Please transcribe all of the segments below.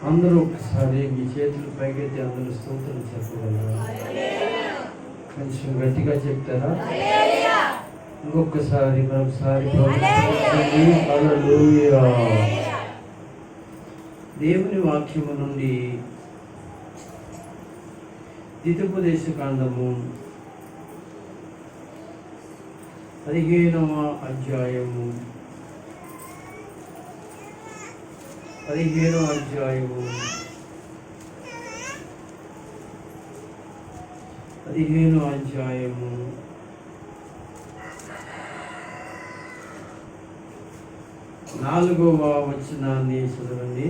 అందరూ ఒకసారి మీ చేతులు పైకెత్తి అందరూ స్తోత్రం చెప్పగలరా? కొంచెం గట్టిగా చెప్తారా? ఇంకొకసారి మరొకసారి హల్లెలూయా. దేవుని వాక్యము నుండి ద్వితీయోపదేశ కాండము 15వ అధ్యాయము 15వ అధ్యాయము 4వ వచనాన్ని చదవండి.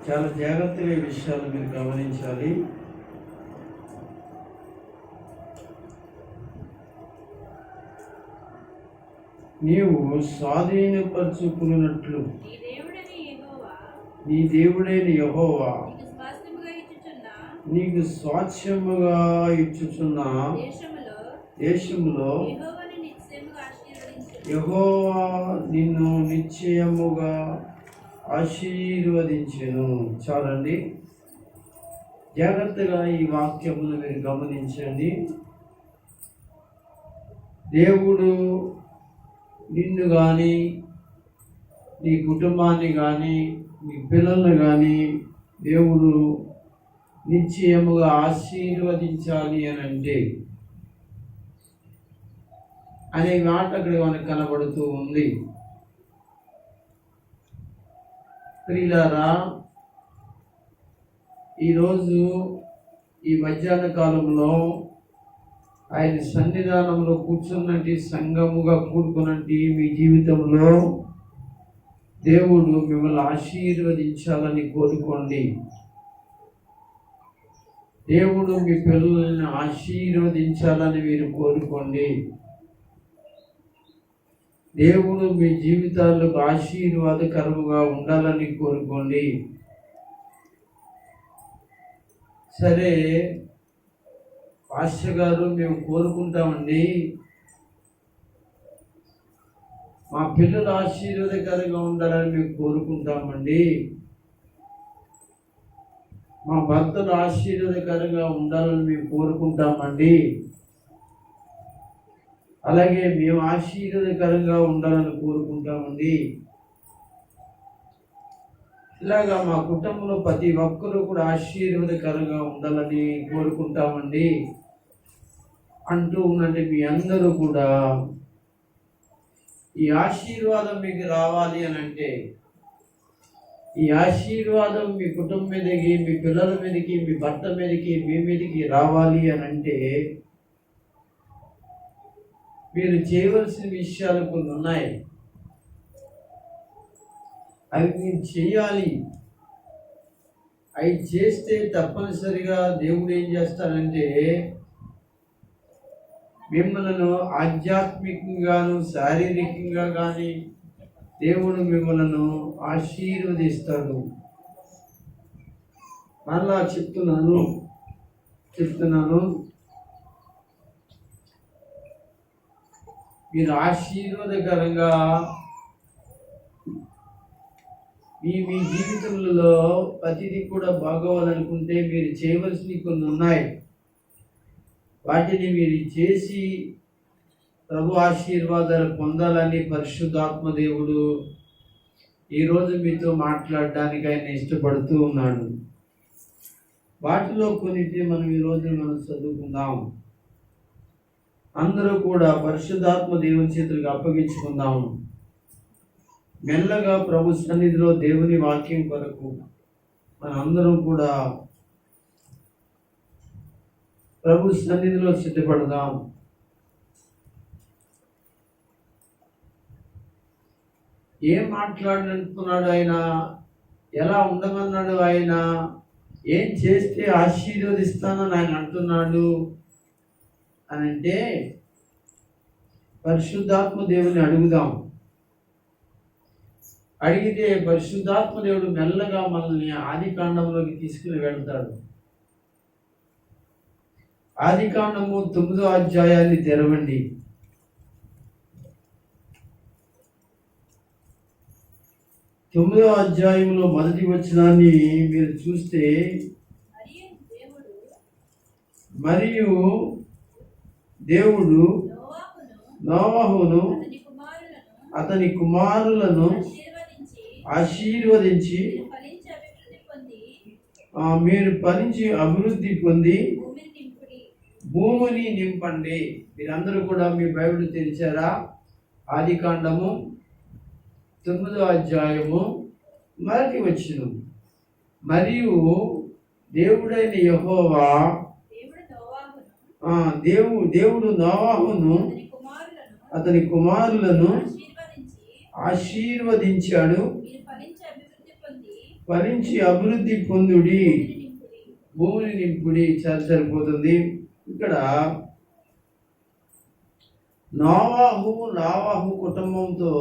చాలా జాగ్రత్తగా ఈ విషయాలు మీరు గమనించాలి. నీవు స్వాధీనపరచుకున్నట్లు నీ దేవుడైన యెహోవా నీకు స్వాస్థ్యముగా ఇచ్చుచున్న దేశములో యెహోవా నిన్ను నిశ్చయముగా ఆశీర్వదించెను. చాలండి, జాగ్రత్తగా ఈ వాక్యమును మీరు గమనించండి. దేవుడు నిన్ను కానీ, నీ కుటుంబాన్ని కానీ, నీ పిల్లల్ని కానీ దేవుడు నిశ్చయముగా ఆశీర్వదించాలి అని అంటే అనే మాట అక్కడ మనకు కనబడుతూ ఉంది. ప్రియులారా, ఈరోజు ఈ మధ్యాహ్న కాలంలో ఆయన సన్నిధానంలో కూర్చున్నట్టు సంఘముగా కూడుకున్నట్టు మీ జీవితంలో దేవుడు మిమ్మల్ని ఆశీర్వదించాలని కోరుకోండి. దేవుడు మీ పిల్లల్ని ఆశీర్వదించాలని మీరు కోరుకోండి. దేవుడు మీ జీవితాలకు ఆశీర్వాదకరముగా ఉండాలని కోరుకోండి. సరే పాస్టర్ గారు, మేము కోరుకుంటామండి, మా పిల్లలు ఆశీర్వాదకరంగా ఉండాలని మేము కోరుకుంటామండి, మా భర్తలు ఆశీర్వాదకరంగా ఉండాలని మేము కోరుకుంటామండి, అలాగే మేము ఆశీర్వాదకరంగా ఉండాలని కోరుకుంటామండి, ఇలాగా మా కుటుంబంలో ప్రతి ఒక్కరూ కూడా ఆశీర్వాదకరంగా ఉండాలని కోరుకుంటామండి అంటూ ఉన్నట్టు మీ అందరూ కూడా ఈ ఆశీర్వాదం మీకు రావాలి అని అంటే, ఈ ఆశీర్వాదం మీ కుటుంబం మీదకి, మీ పిల్లల మీదకి, మీ భర్త మీదకి, మీ మీదకి రావాలి అని అంటే మీరు చేయవలసిన విషయాలు కొన్ని ఉన్నాయి. అవి మీరు చేయాలి. అవి చేస్తే తప్పనిసరిగా దేవుడు ఏం చేస్తాడంటే మిమ్మల్ని ఆధ్యాత్మికంగాను శారీరకంగా కానీ దేవుడు మిమ్మల్ని ఆశీర్వదిస్తాడు. మళ్ళా చెప్తున్నాను మీరు ఆశీర్వాదకరంగా మీ జీవితంలో ప్రతిదీ కూడా బాగోవాలనుకుంటే మీరు చేయవలసినవి కొన్ని ఉన్నాయి. వాటిని మీరు చేసి ప్రభు ఆశీర్వాదాలు పొందాలని పరిశుద్ధాత్మ దేవుడు ఈరోజు మీతో మాట్లాడడానికి ఆయన ఇష్టపడుతూ ఉన్నాడు. వాటిలో కొన్నిటిని మనం ఈరోజు చదువుకుందాం. అందరూ కూడా పరిశుద్ధాత్మ దేవుని చేతులకు అప్పగించుకుందాం. మెల్లగా ప్రభు సన్నిధిలో దేవుని వాక్యం కొరకు మన అందరం కూడా ప్రభు సన్నిధిలో సిద్ధపడదాం. ఏం మాట్లాడుతున్నాడు ఆయన, ఎలా ఉండమన్నాడు ఆయన, ఏం చేస్తే ఆశీర్వదిస్తానని ఆయన అంటున్నాడు అని అంటే పరిశుద్ధాత్మ దేవుని అడుగుదాం. అడిగితే పరిశుద్ధాత్మ దేవుడు మెల్లగా మనల్ని ఆది కాండంలోకి తీసుకుని వెళ్తాడు. ఆది కాండము 9వ అధ్యాయాన్ని తెరవండి. 9వ అధ్యాయంలో మొదటి వచనాన్ని మీరు చూస్తే, మరియు దేవుడు నోవహును అతని కుమారులను ఆశీర్వదించి మీరు ఫలించి అభివృద్ధి పొంది భూమిని నింపండి. మీరందరూ కూడా మీ బైబిల్ తెరిచారా? ఆదికాండము 9వ అధ్యాయము మొదటి వచనం. మరియు దేవుడైన యెహోవా దేవుడు నోవహును అతని కుమారులను ఆశీర్వదించాడు. ఫలించి అభివృద్ధి పొందుడి, భూమిని నింపుడి. సరిపోతుంది. ఇక్కడ నోవాహు కుటుంబంతో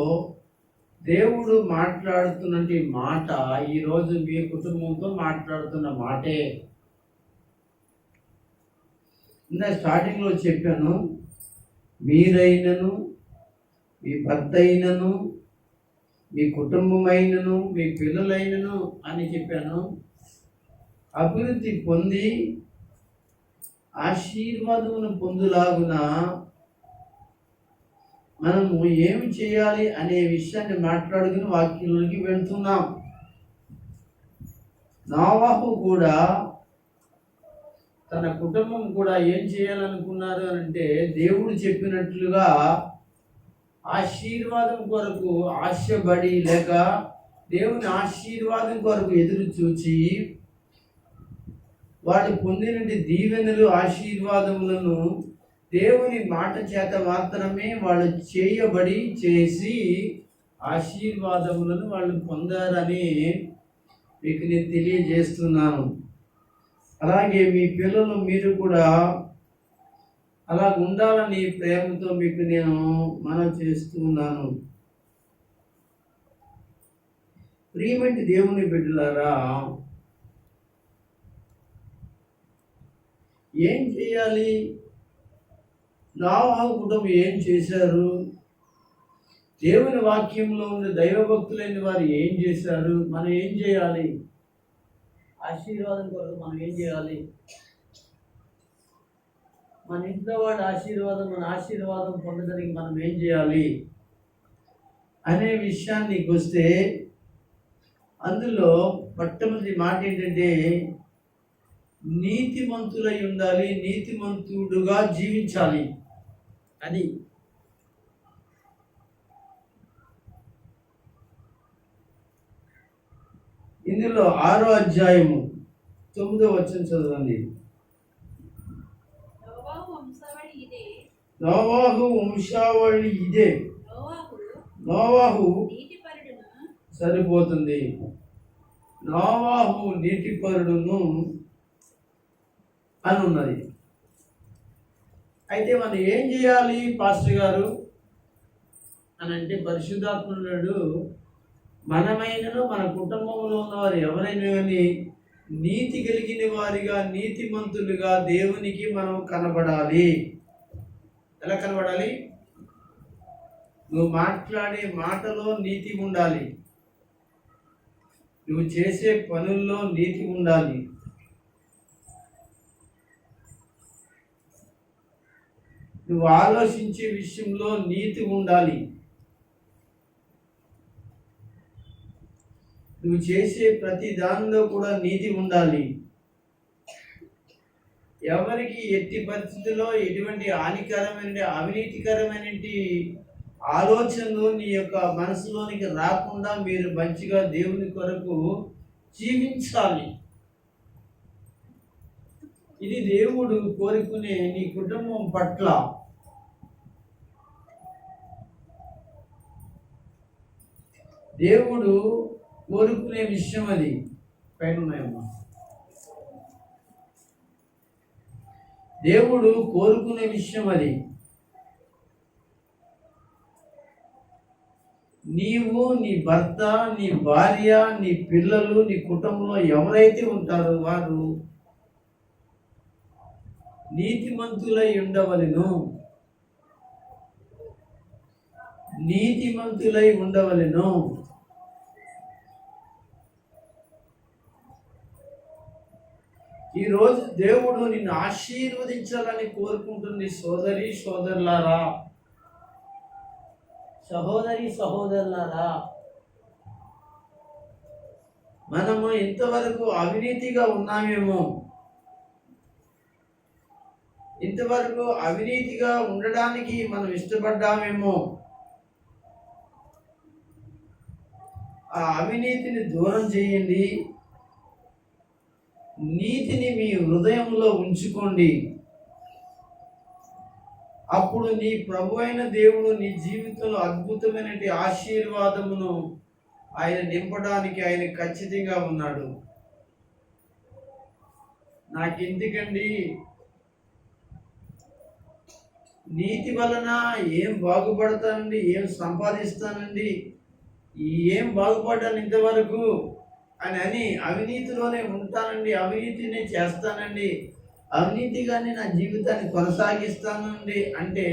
దేవుడు మాట్లాడుతున్నటువంటి మాట ఈరోజు మీ కుటుంబంతో మాట్లాడుతున్న మాటే. స్టార్టింగ్లో చెప్పాను, మీరైనను మీ భర్త అయినను మీ కుటుంబమైనను మీ పిల్లలైనను అని చెప్పాను అభివృద్ధి పొంది ఆశీర్వాదమును పొందులాగున మనము ఏమి చేయాలి అనే విషయాన్ని మాట్లాడుకుని వాక్యంలోకి వెళ్తున్నాం. నోవహు కూడా తన కుటుంబం కూడా ఏం చేయాలనుకున్నారు అంటే, దేవుడు చెప్పినట్లుగా ఆశీర్వాదం కొరకు ఆశపడి లేక దేవుని ఆశీర్వాదం కొరకు ఎదురు చూచి వాడు పొందినటి దీవెనలు ఆశీర్వాదములను దేవుని మాట చేత మాత్రమే వాళ్ళు చేయబడి చేసి ఆశీర్వాదములను వాళ్ళు పొందారని మీకు నేను తెలియజేస్తున్నాను. అలాగే మీ పిల్లలు మీరు కూడా అలా ఉండాలని ప్రేమతో మీకు నేను మనవి చేస్తున్నాను. ప్రియమైన దేవుని బిడ్డలారా, ఏం చేయాలి? నోవహు కుటుంబం ఏం చేశారు? దేవుని వాక్యంలో ఉన్న దైవభక్తులైన వారు ఏం చేశారు? మనం ఏం చేయాలి? ఆశీర్వాదం కొరకు మనం ఏం చేయాలి? మన ఇంట్లో వాడి మన ఆశీర్వాదం పొందడానికి మనం ఏం చేయాలి అనే విషయానికి వస్తే, అందులో మొట్టమొదటి మాట ఏంటంటే, నీతిమంతులై ఉండాలి, నీతిమంతుడుగా జీవించాలి. అది ఇందులో 6వ అధ్యాయము 9వ వచనం చదవండి. నోవాహు వంశావళి ఇదే. నోవాహు సరిపోతుంది. నోవాహు నీతిపరుడును అని ఉన్నది. అయితే మనం ఏం చేయాలి పాస్టర్ గారు అని అంటే, పరిశుద్ధాత్ముడు మనమైనను మన కుటుంబంలో ఉన్నవారు ఎవరైనా కానీ నీతి కలిగిన వారిగా నీతిమంతులుగా దేవునికి మనం కనబడాలి. ఎలా కనబడాలి? నువ్వు మాట్లాడే మాటలో నీతి ఉండాలి, నువ్వు చేసే పనుల్లో నీతి ఉండాలి, నువ్వు ఆలోచించే విషయంలో నీతి ఉండాలి, నువ్వు చేసే ప్రతి దానిలో కూడా నీతి ఉండాలి. ఎవరికి ఎట్టి పరిస్థితుల్లో ఎటువంటి హానికరమైన అవినీతికరమైన ఆలోచనలు నీ యొక్క మనసులోనికి రాకుండా మీరు మంచిగా దేవుని కొరకు జీవించాలి. ఇది దేవుడు కోరుకునే నీ కుటుంబం పట్ల. దేవుడు కోరుకునే విషయం అది. పైన ఉన్నాయమ్మా. దేవుడు కోరుకునే విషయం అది. నీవు, నీ భర్త, నీ భార్య, నీ పిల్లలు, నీ కుటుంబంలో ఎవరైతే ఉంటారో వారు నీతిమంతులై ఉండవలెను. నీతిమంతులై ఉండవలెను. ఈరోజు దేవుడు నిన్ను ఆశీర్వదించాలని కోరుకుంటుంది. సోదరి సోదరులారా, సహోదరి సహోదరులారా, మనము ఇంతవరకు అవినీతిగా ఉన్నామేమో, ఇంతవరకు అవినీతిగా ఉండడానికి మనం ఇష్టపడ్డామేమో. ఆ అవినీతిని దూరం చేయండి, నీతిని మీ హృదయంలో ఉంచుకోండి. అప్పుడు నీ ప్రభు అయిన దేవుడు నీ జీవితంలో అద్భుతమైన ఆశీర్వాదమును ఆయన నింపడానికి ఆయన ఖచ్చితంగా ఉన్నాడు. నాకెందుకండి, నీతి వలన ఏం బాగుపడతానండి, ఏం సంపాదిస్తానండి, ఏం బాగుపడ్డాను ఇంతవరకు అని అవినీతిలోనే ఉంటానండి, అవినీతినే చేస్తానండి, అవినీతిగానే నా జీవితాన్ని కొనసాగిస్తానండి అంటే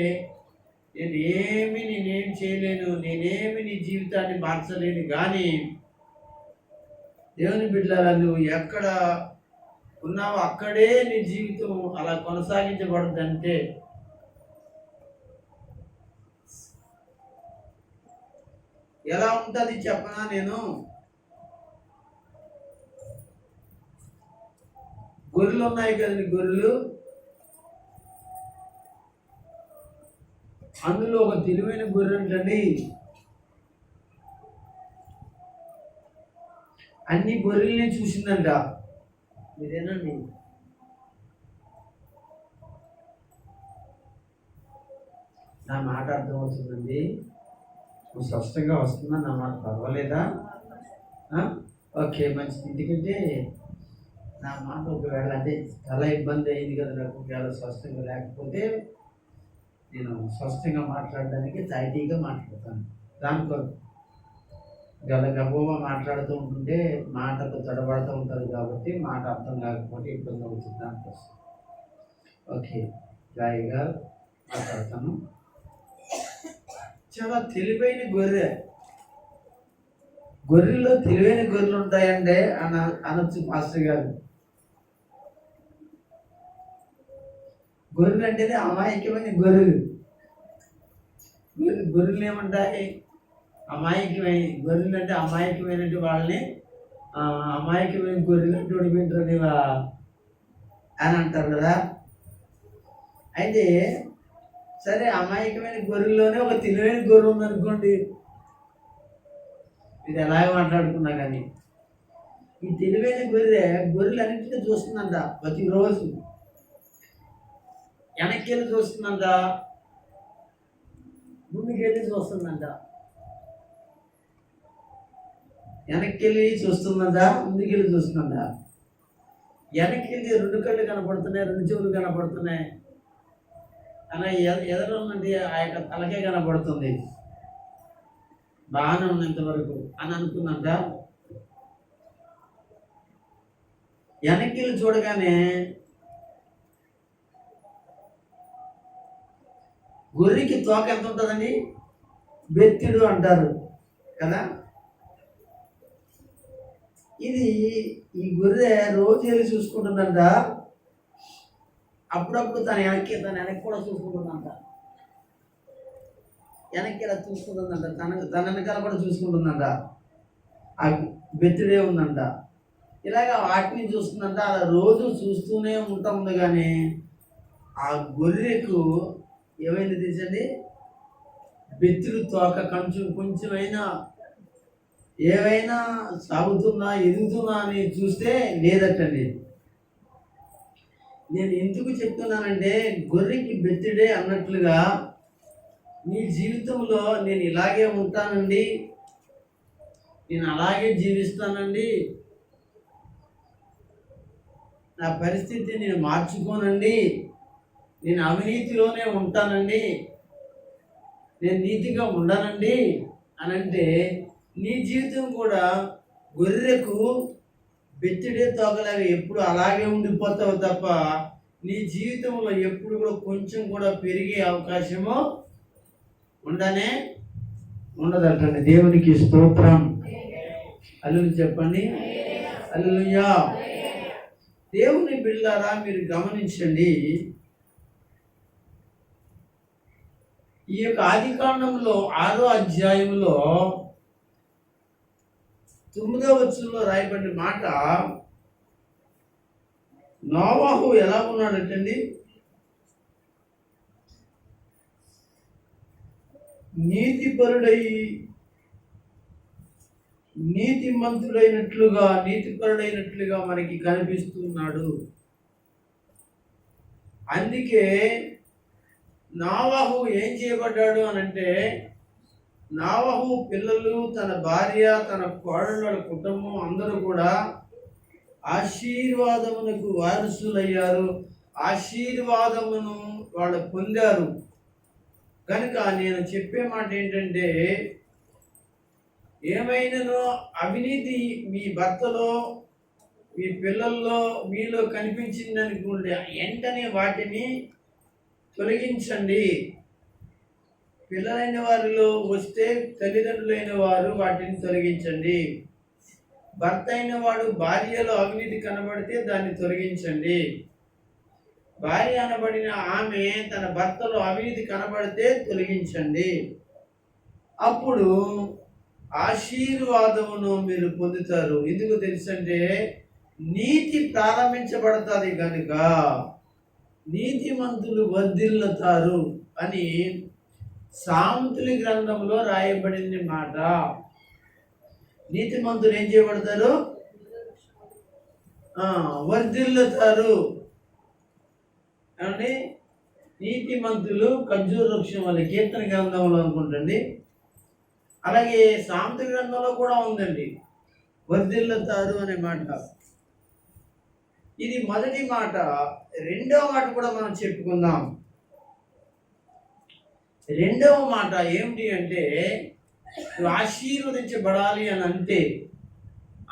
నేనేం చేయలేను, నేనేమి నీ జీవితాన్ని మార్చలేను. కానీ దేవుని బిడ్డలారా, నువ్వు ఎక్కడ ఉన్నావో అక్కడే నీ జీవితం అలా కొనసాగించబడుతుందంటే ఎలా ఉంటుంది చెప్పనా? నేను గొర్రెలు ఉన్నాయి కదండి, గొర్రెలు, అందులో ఒక తెలివైన గొర్రె ఉంటండి. అన్ని గొర్రెల్ని చూసిందంట. మీరేనండి, నా మాట అర్థమవుతుందండి? స్పష్టంగా వస్తుందా నా మాట? పర్వాలేదా? ఓకే, మంచిది. ఎందుకంటే నా మాట ఒకవేళ అంటే చాలా ఇబ్బంది అయింది కదా నాకు, ఒకవేళ స్పష్టంగా లేకపోతే నేను స్పష్టంగా మాట్లాడడానికి టైటీగా మాట్లాడతాను. దాని కొరకు గబగబా మాట్లాడుతూ ఉంటుంటే మాటకు తడబడుతూ ఉంటుంది కాబట్టి మాట అర్థం కాకపోతే ఇబ్బంది అవుతుంది. దానికోసం ఓకే, జాయిగా మాట్లాడతాను. చాలా తెలివైన గొర్రె, గొర్రెల్లో తెలివైన గొర్రెలు ఉంటాయండి అనొచ్చు మాస్టర్ గారు. గొర్రెలు అంటేనే అమాయకమైన గొర్రెలు. గొర్రెలు ఏమంటాయి? అమాయకమైన గొర్రెలు అంటే అమాయకమైన వాళ్ళని అమాయకమైన గొర్రెలు అంటే వింటారు అని అంటారు కదా. అయితే సరే, అమాయకమైన గొర్రెల్లోనే ఒక తెలివైన గొర్రె ఉందనుకోండి, ఇది ఎలాగ మాట్లాడుకున్నా కానీ ఈ తెలివైన గొర్రెలు అన్నింటినీ చూస్తుందంట. ప్రతిరోజు వెనక్కి వెళ్ళి చూస్తుందంట, ముందుకెళ్ళి చూస్తుందంట. వెనక్కి వెళ్ళి చూస్తుందంట, ముందుకెళ్ళి చూస్తుందంట. వెనక్కి వెళ్ళి 2 కళ్ళు కనపడుతున్నాయి, 2 చెవులు కనపడుతున్నాయి, అలా ఎదరుందంటే ఆ యొక్క తలకే కనపడుతుంది. బాగానే ఉన్నంతవరకు అని అనుకుందంట. వెనక్కి చూడగానే గొర్రెకి తోక ఎంత ఉంటుందండి? బెత్తిడు అంటారు కదా. ఈ గొర్రె రోజు వెళ్ళి చూసుకుంటుందంట. అప్పుడప్పుడు తన వెనక్కి కూడా చూసుకుంటుందంట. వెనక్కి ఇలా చూసుకుంటుందంట, తన వెనకాల కూడా చూసుకుంటుందంట. ఆ బెత్తిడే ఉందంట. ఇలాగ వాటిని చూస్తుందంట. అలా రోజు చూస్తూనే ఉంటుంది. కానీ ఆ గొర్రెకు ఏమైంది తెలుసండి? బెత్తిడు తోక కొంచెమైనా ఏవైనా సాగుతున్నా ఎదుగుతున్నా అని చూస్తే లేదటండి. నేను ఎందుకు చెప్తున్నానంటే, గొర్రెకి బెత్తిడే అన్నట్లుగా నీ జీవితంలో నేను ఇలాగే ఉంటానండి, నేను అలాగే జీవిస్తానండి, నా పరిస్థితి నేను మార్చుకోనండి, నేను అవినీతిలోనే ఉంటానండి, నేను నీతిగా ఉండనండి అని అంటే నీ జీవితం కూడా గొర్రెకు బెత్తిడే తోకలాగా ఎప్పుడు అలాగే ఉండిపోతావు తప్ప నీ జీవితంలో ఎప్పుడు కూడా కొంచెం కూడా పెరిగే అవకాశము ఉండదటండి. దేవునికి స్తోత్రం. హల్లెలూయా చెప్పండి. హల్లెలూయా. దేవుని బిడ్డలారా మీరు గమనించండి, ఈ యొక్క ఆదికాండంలో 6వ అధ్యాయంలో 9వ వచనంలో రాయబడిన మాట, నోవాహు ఎలా ఉన్నాడంటండి? నీతిపరుడై నీతిపరుడైనట్లుగా మనకి కనిపిస్తున్నాడు. అందుకే నోవాహు ఏం చేయబడ్డాడు అనంటే, నోవాహు పిల్లలు, తన భార్య, తన కోడళ్ళ కుటుంబం అందరూ కూడా ఆశీర్వాదమునకు వారసులయ్యారు. ఆశీర్వాదమును వాళ్ళు పొందారు. కనుక నేను చెప్పే మాట ఏంటంటే, ఏమైనానో అవినీతి మీ భర్తలో, మీ పిల్లల్లో, మీలో కనిపించిందనుకోండి, వెంటనే వాటిని తొలగించండి. పిల్లలైన వారిలో వస్తే తల్లిదండ్రులైన వారు వాటిని తొలగించండి. భర్త అయిన వాడు భార్యలో అవినీతి కనబడితే దాన్ని తొలగించండి. భార్య అనబడిన ఆమె తన భర్తలో అవినీతి కనబడితే తొలగించండి. అప్పుడు ఆశీర్వాదమును మీరు పొందుతారు. ఎందుకు తెలుసంటే, నీతి ప్రారంభించబడతాది కనుక నీతిమంతులు వర్ధిల్లుతారు అని సామెతల గ్రంథంలో రాయబడింది మాట. నీతిమంతులు ఏం చేయబడతారు? వర్ధిల్లుతారు. అంటే నీతిమంతులు ఖర్జూర వృక్షం వల్ల, కీర్తన గ్రంథంలో అనుకుంటండి. అలాగే సామెతల గ్రంథంలో కూడా ఉందండి, వర్ధిల్లుతారు అనే మాట. ఇది మొదటి మాట. రెండవ మాట కూడా మనం చెప్పుకుందాం. రెండవ మాట ఏమిటి అంటే, నువ్వు ఆశీర్వదించబడాలి అని అంటే,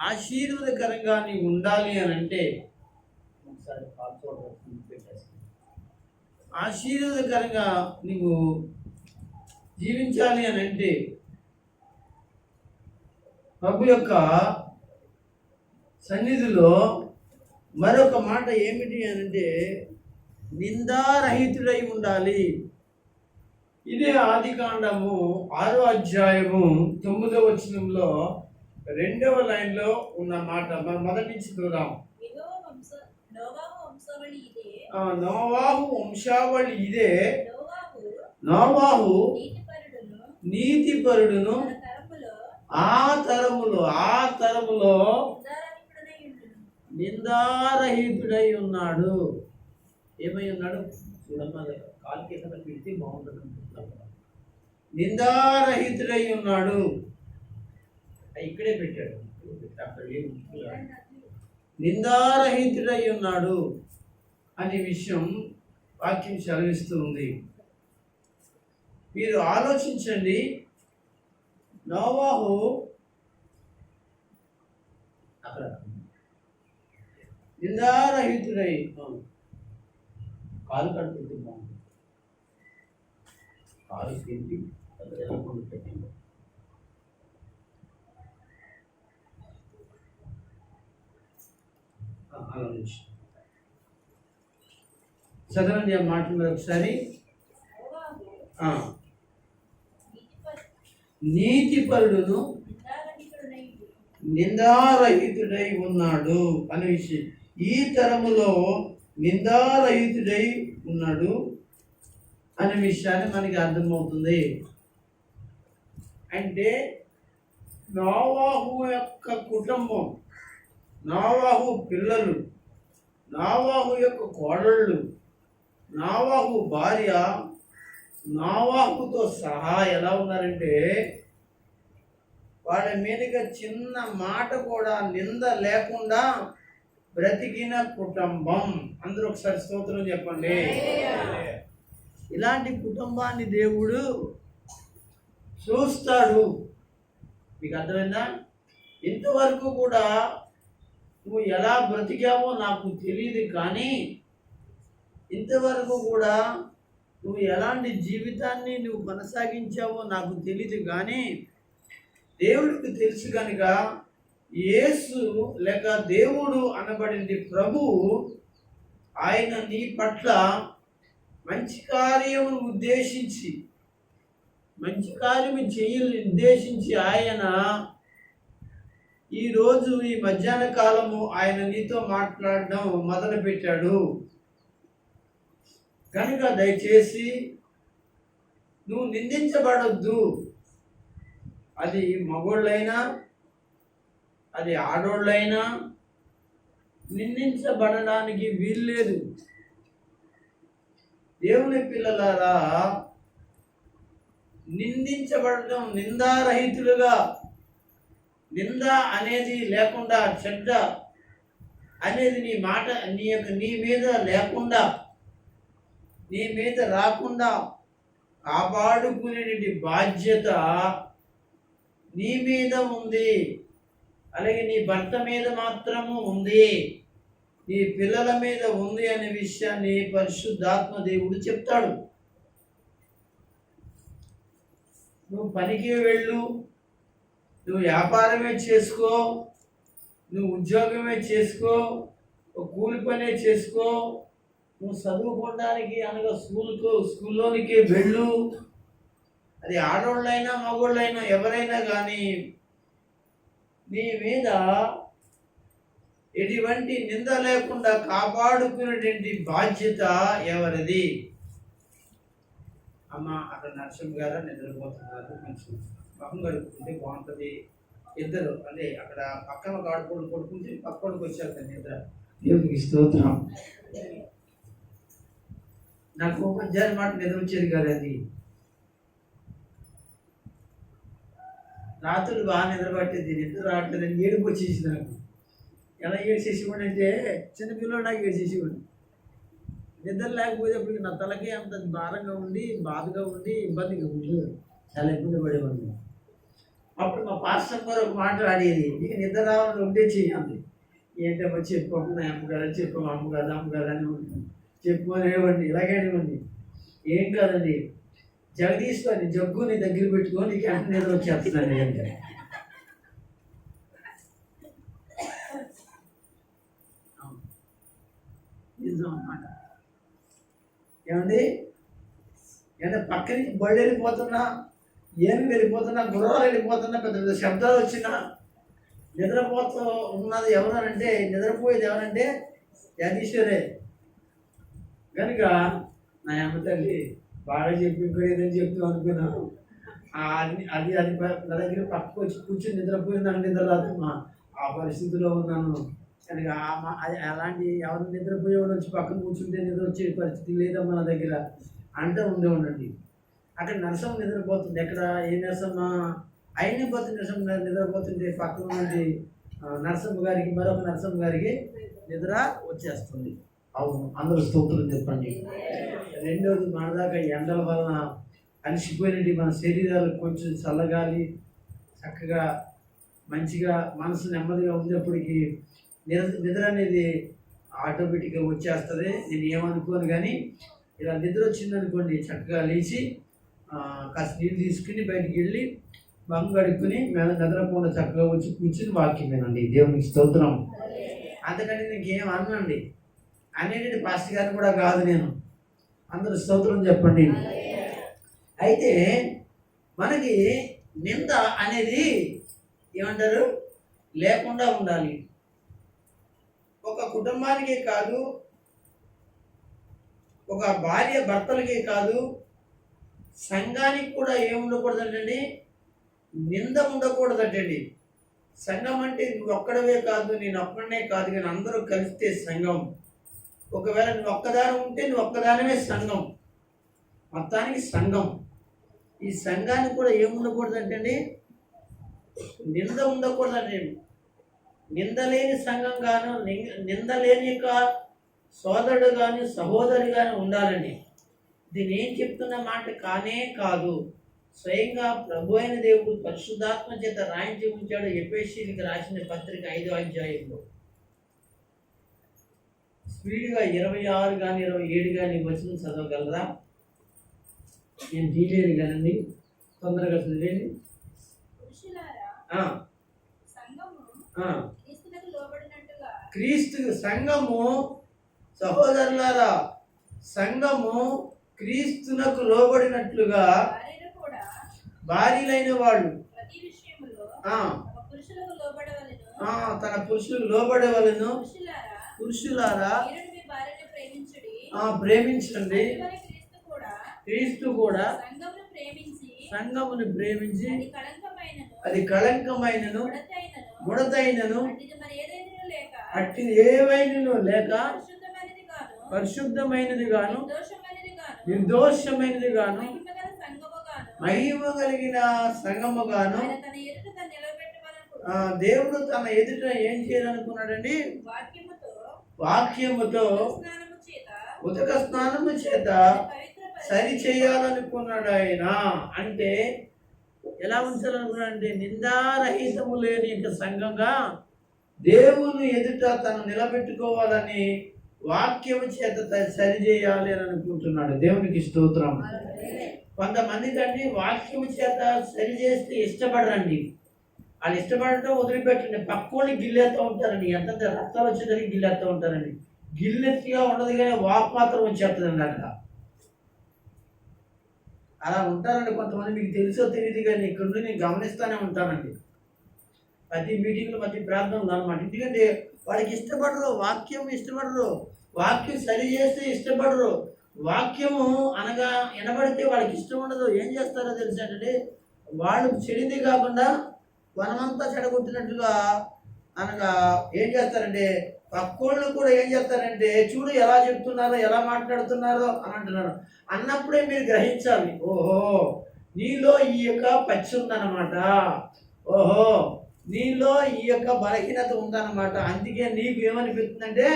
ఆశీర్వాదకరంగా నీవు ఉండాలి అని అంటే, ఆశీర్వాదకరంగా నీవు జీవించాలి అని అంటే, ప్రభు యొక్క సన్నిధిలో మరొక మాట ఏమిటి అంటే, నిందారహితుడై ఉండాలి. ఇదే ఆదికాండము 6వ అధ్యాయము 9వ వచనంలో 2వ లైన్లో ఉన్న మాట మనం మొదటి నుంచి చూద్దాం. నోవాహు వంశావళి ఇదే. నోవాహు నీతిపరుడును ఆ తరములో నిందారహితుడై ఉన్నాడు. ఏమై ఉన్నాడు చూడమ్మా, కాలు కింద పెడితే బాగుంటుంది. నిందారహితుడై ఉన్నాడు. ఇక్కడే పెట్టాడు, అక్కడ నిందారహితుడై ఉన్నాడు అనే విషయం వాక్యం సెలవిస్తుంది. మీరు ఆలోచించండి, నోవాహు అక్కడ నిందారహితుడై, కాలు కడుపుతుంది బాగుంది, కాలు తిండి పెట్టింది. ఆలోచించి చదవండి ఆ మాటలు ఒకసారి. నీతిపరుడును నిందారహితుడై ఉన్నాడు అనే విషయం, ఈ తరములో నిందారహితుడై ఉన్నాడు అనే విషయాన్ని మనకి అర్థమవుతుంది. అంటే నోవాహు యొక్క కుటుంబం, నోవాహు పిల్లలు, నోవాహు యొక్క కోడళ్ళు, నోవాహు భార్య, నోవాహుతో సహా ఎలా ఉన్నారంటే, వాళ్ళ మీదుగా చిన్న మాట కూడా నింద లేకుండా బ్రతికిన కుటుంబం. అందరూ ఒకసారి స్తోత్రం చెప్పండి. ఇలాంటి కుటుంబాన్ని దేవుడు చూస్తాడు. మీకు అర్థమైందా? ఇంతవరకు కూడా నువ్వు ఎలా బ్రతికావో నాకు తెలియదు, కానీ ఇంతవరకు కూడా నువ్వు ఎలాంటి జీవితాన్ని నువ్వు కొనసాగించావో నాకు తెలియదు, కానీ దేవుడికి తెలుసు కనుక యేసు లేక దేవుడు అనబడింది ప్రభువు, ఆయన నీ పట్ల మంచి కార్యమును ఉద్దేశించి, మంచి కార్యము చేయాలని ఉద్దేశించి ఆయన ఈరోజు ఈ మధ్యాహ్న కాలము ఆయన నీతో మాట్లాడడం మొదలుపెట్టాడు. కనుక దయచేసి నువ్వు నిందించబడొద్దు. అది మగోళ్ళైనా అది ఆడోళ్ళైనా నిందించబడడానికి వీల్లేదు. దేవుని పిల్లలారా, నిందించబడటం నిందారహితులుగా, నింద అనేది లేకుండా, చెడ్డ అనేది నీ మాట నీ మీద లేకుండా, నీ మీద రాకుండా కాపాడుకునే బాధ్యత నీ మీద ఉంది. అలాగే నీ భర్త మీద మాత్రము ఉంది, నీ పిల్లల మీద ఉంది అనే విషయాన్ని పరిశుద్ధాత్మ దేవుడు చెప్తాడు. నువ్వు పనికి వెళ్ళు, నువ్వు వ్యాపారమే చేసుకో, నువ్వు ఉద్యోగమే చేసుకో, కూలి పనే చేసుకో, నువ్వు చదువుకోవడానికి అనగా స్కూల్లోనికి వెళ్ళు. అది ఆడోళ్ళైనా మగోళ్ళైనా ఎవరైనా కానీ నీ మీద ఎటువంటి నింద లేకుండా కాపాడుకునేటువంటి బాధ్యత ఎవరిది? అమ్మ, అక్కడ నరసింహ గారు నిద్రపోతున్నారు, కొంచెం మొహం గడుపుకుంటే బాగుంటుంది. ఇద్దరు అంటే అక్కడ పక్కన గాడుకోడు కొడుకుంటే పక్కడికి వచ్చారు నిద్ర. దేవుడికి స్తోత్రం. నాకు మధ్యాహ్నం మాట నిద్ర వచ్చేది కదండి. రాత్రులు బాగా నిద్ర పట్టేది, నిద్ర రావట్లేదని ఏడుపు వచ్చేసి నాకు. ఎలా ఏడ్చేసేవాడు అంటే చిన్నపిల్లలు నాకు ఏడ్చేసేవాడు. నిద్ర లేకపోయేటప్పటికి నా తలకి అంత భారంగా ఉండి, బాధగా ఉండి, ఇబ్బందిగా ఉండి చాలా ఇబ్బంది పడేవాడిని. అప్పుడు మా పాస్టర్ గారు ఒక మాట ఆడేది, నీకు నిద్ర రావాలని ఉంటే చేయాలి. ఏంటమ్మా చెప్పకుండా అమ్మగారు, చెప్పు అమ్మగారు అమ్మగారు అని ఉంటుంది, చెప్పుకునేవాడిని, ఇలాగేవాడిని. ఏం కాదండి, జగదీశ్వరి జగ్గుని దగ్గర పెట్టుకొని నీకు ఎంత నిద్ర వచ్చేస్తున్నాను అంటే. నిజం అన్నమాట. ఏమండి, ఏమంటే పక్కన బళ్ళు వెళ్ళిపోతున్నా, ఏమి వెళ్ళిపోతున్నా, గుర్రాలు వెళ్ళిపోతున్నా, పెద్ద పెద్ద శబ్దాలు వచ్చినా నిద్రపోతూ ఉన్నది ఎవరనంటే, నిద్రపోయేది ఎవరంటే జగదీశ్వరే. కనుక నా అమ్మ తల్లి బాగా చెప్పి ఏదని చెప్తాం అనుకున్నాను. అది అది నా దగ్గర పక్కకు వచ్చి కూర్చొని నిద్రపోయింది, నాకు నిద్ర రాదమ్మా, ఆ పరిస్థితిలో ఉన్నాను. కనుక అది అలాంటి ఎవరు నిద్రపోయేవాడు వచ్చి పక్కన కూర్చుంటే నిద్ర వచ్చే పరిస్థితి లేదమ్మా నా దగ్గర అంటే ఉండేవాడండి. అక్కడ నరసమ్మ నిద్రపోతుంది. ఎక్కడ ఏ నరసమ్మ అయినా పోతే నరసమ్మ గారు నిద్రపోతుంటే పక్కన నుండి నరసమ్మ గారికి, మరొక నరసమ్మ గారికి నిద్ర వచ్చేస్తుంది. అవును, అందరూ స్తోత్రం చెప్పండి. రెండోది, మనదాకా ఎండల వలన అలసిపోయినట్టు మన శరీరాలు కొంచెం చల్లగాలి, చక్కగా మంచిగా మనసు నెమ్మదిగా ఉండేప్పటికీ నిద్ర అనేది ఆటోమేటిక్గా వచ్చేస్తుంది. నేను ఏమనుకోను, కానీ ఇలా నిద్ర వచ్చిందనుకోండి, చక్కగా లేచి కాస్త నీళ్ళు తీసుకుని బయటికి వెళ్ళి బంగు కడుక్కుని నిద్రపోకుండా చక్కగా వచ్చి కూర్చుని వాక్యం వినండి. దేవునికి స్తోత్రం. అంతకంటే నీకేం అనండి అనేది పాస్టర్ గారిని కూడా కాదు నేను. అందరూ స్తోత్రం చెప్పండి. అయితే మనకి నింద అనేది ఏమంటారు లేకుండా ఉండాలి. ఒక కుటుంబానికే కాదు, ఒక భార్య భర్తలకే కాదు, సంఘానికి కూడా ఏముండకూడదంటండి, నింద ఉండకూడదంటండి. సంఘం అంటే నువ్వు ఒక్కడవే కాదు, నేను ఒక్కడనే కాదు, కానీ అందరూ కలిస్తే సంఘం. ఒకవేళ నువ్వు ఒక్కదాని ఉంటే నువ్వు ఒక్కదానివే సంఘం, మొత్తానికి సంఘం. ఈ సంఘానికి కూడా ఏముండకూడదంటండి, నింద ఉండకూడదండి. నిందలేని సంఘం గాను, నిందలేని యొక్క సోదరుడు కానీ సహోదరి కానీ ఉండాలండి. ఇది నేను చెప్తున్న మాట కానే కాదు, స్వయంగా ప్రభు అయిన దేవుడు పరిశుద్ధాత్మ చేత రాయించి ఉంచాడు. ఎఫెసీయులకు రాసిన పత్రిక 5వ అధ్యాయంలో స్పీడ్గా 26 కానీ 27 కానీ వచనం చదవగలరా? నేను తీయలేను కదండి, తొందరగా చదివేది. క్రీస్తునకు లోబడినట్టుగా క్రీస్తు సంఘము, సహోదరులారా, సంఘము క్రీస్తునకు లోబడినట్లుగా భార్యలు కూడా భార్యలైన వాళ్ళు ప్రతి విషయములో ఆ, తమ పురుషులకు లోబడవలెను. తన పురుషులకు లోబడవలను. పురుషులారా, పురుషులారా, మీరు మీ భార్యను ప్రేమించుడి. ప్రేమించండి. అందువలన క్రీస్తు కూడా సంఘమును ప్రేమించి అది కళంకమైనను ముడతైనను అట్టిది ఏవైనను లేక పరిశుద్ధమైనది గాను నిర్దోషమైనది గాను మహిమ కలిగిన సంఘము గాను దేవుడు తన ఎదుట ఏం చేయాలనుకున్నాడండి? వాక్యముతో ఉదక స్నానము చేత సరి చేయాలనుకున్నాడు ఆయన. అంటే ఎలా ఉంచాలనుకున్నాడంటే నిందారహితము లేని ఇంక సంఘంగా దేవుని ఎదుట తను నిలబెట్టుకోవాలని వాక్యము చేత సరి చేయాలి అని అనుకుంటున్నాడు. దేవునికి స్తోత్రం. కొంతమంది కండి వాక్యము చేత సరి చేస్తే ఇష్టపడరండి. వాళ్ళు ఇష్టపడటం వదిలిపెట్టండి, పక్కోని గిల్లేస్తూ ఉంటారండి. ఎంత రక్తాలు వచ్చేదానికి గిల్లేస్తూ ఉంటారండి. గిల్లెత్తిగా ఉండదు కానీ వాక్ మాత్రం వచ్చేస్తుందండి అక్కడ. అలా ఉంటారండి కొంతమంది. మీకు తెలుసో తెలియదు కానీ ఇక్కడ నుండి నేను గమనిస్తూనే ఉంటానండి. ప్రతి మీటింగ్లో ప్రతి ప్రార్థనలు అనమాట. ఎందుకంటే వాళ్ళకి ఇష్టపడరు, వాక్యం ఇష్టపడరు, వాక్యం సరి చేస్తే ఇష్టపడరు. వాక్యము అనగా వినబడితే వాళ్ళకి ఇష్టం ఉండదు. ఏం చేస్తారో తెలుసంటే వాళ్ళు చెడింది కాకుండా వనమంతా చెడగొట్టినట్టుగా అనగా ఏం చేస్తారంటే పక్కోళ్ళు కూడా ఏం చేస్తారంటే చూడు ఎలా చెప్తున్నారో ఎలా మాట్లాడుతున్నారో అని అంటున్నారు. అన్నప్పుడే మీరు గ్రహించాలి, ఓహో నీలో ఈ యొక్క పచ్చి ఉందన్నమాట, ఓహో నీలో ఈ యొక్క బలహీనత ఉందన్నమాట. అందుకే నీకు ఏమనిపిస్తుందంటే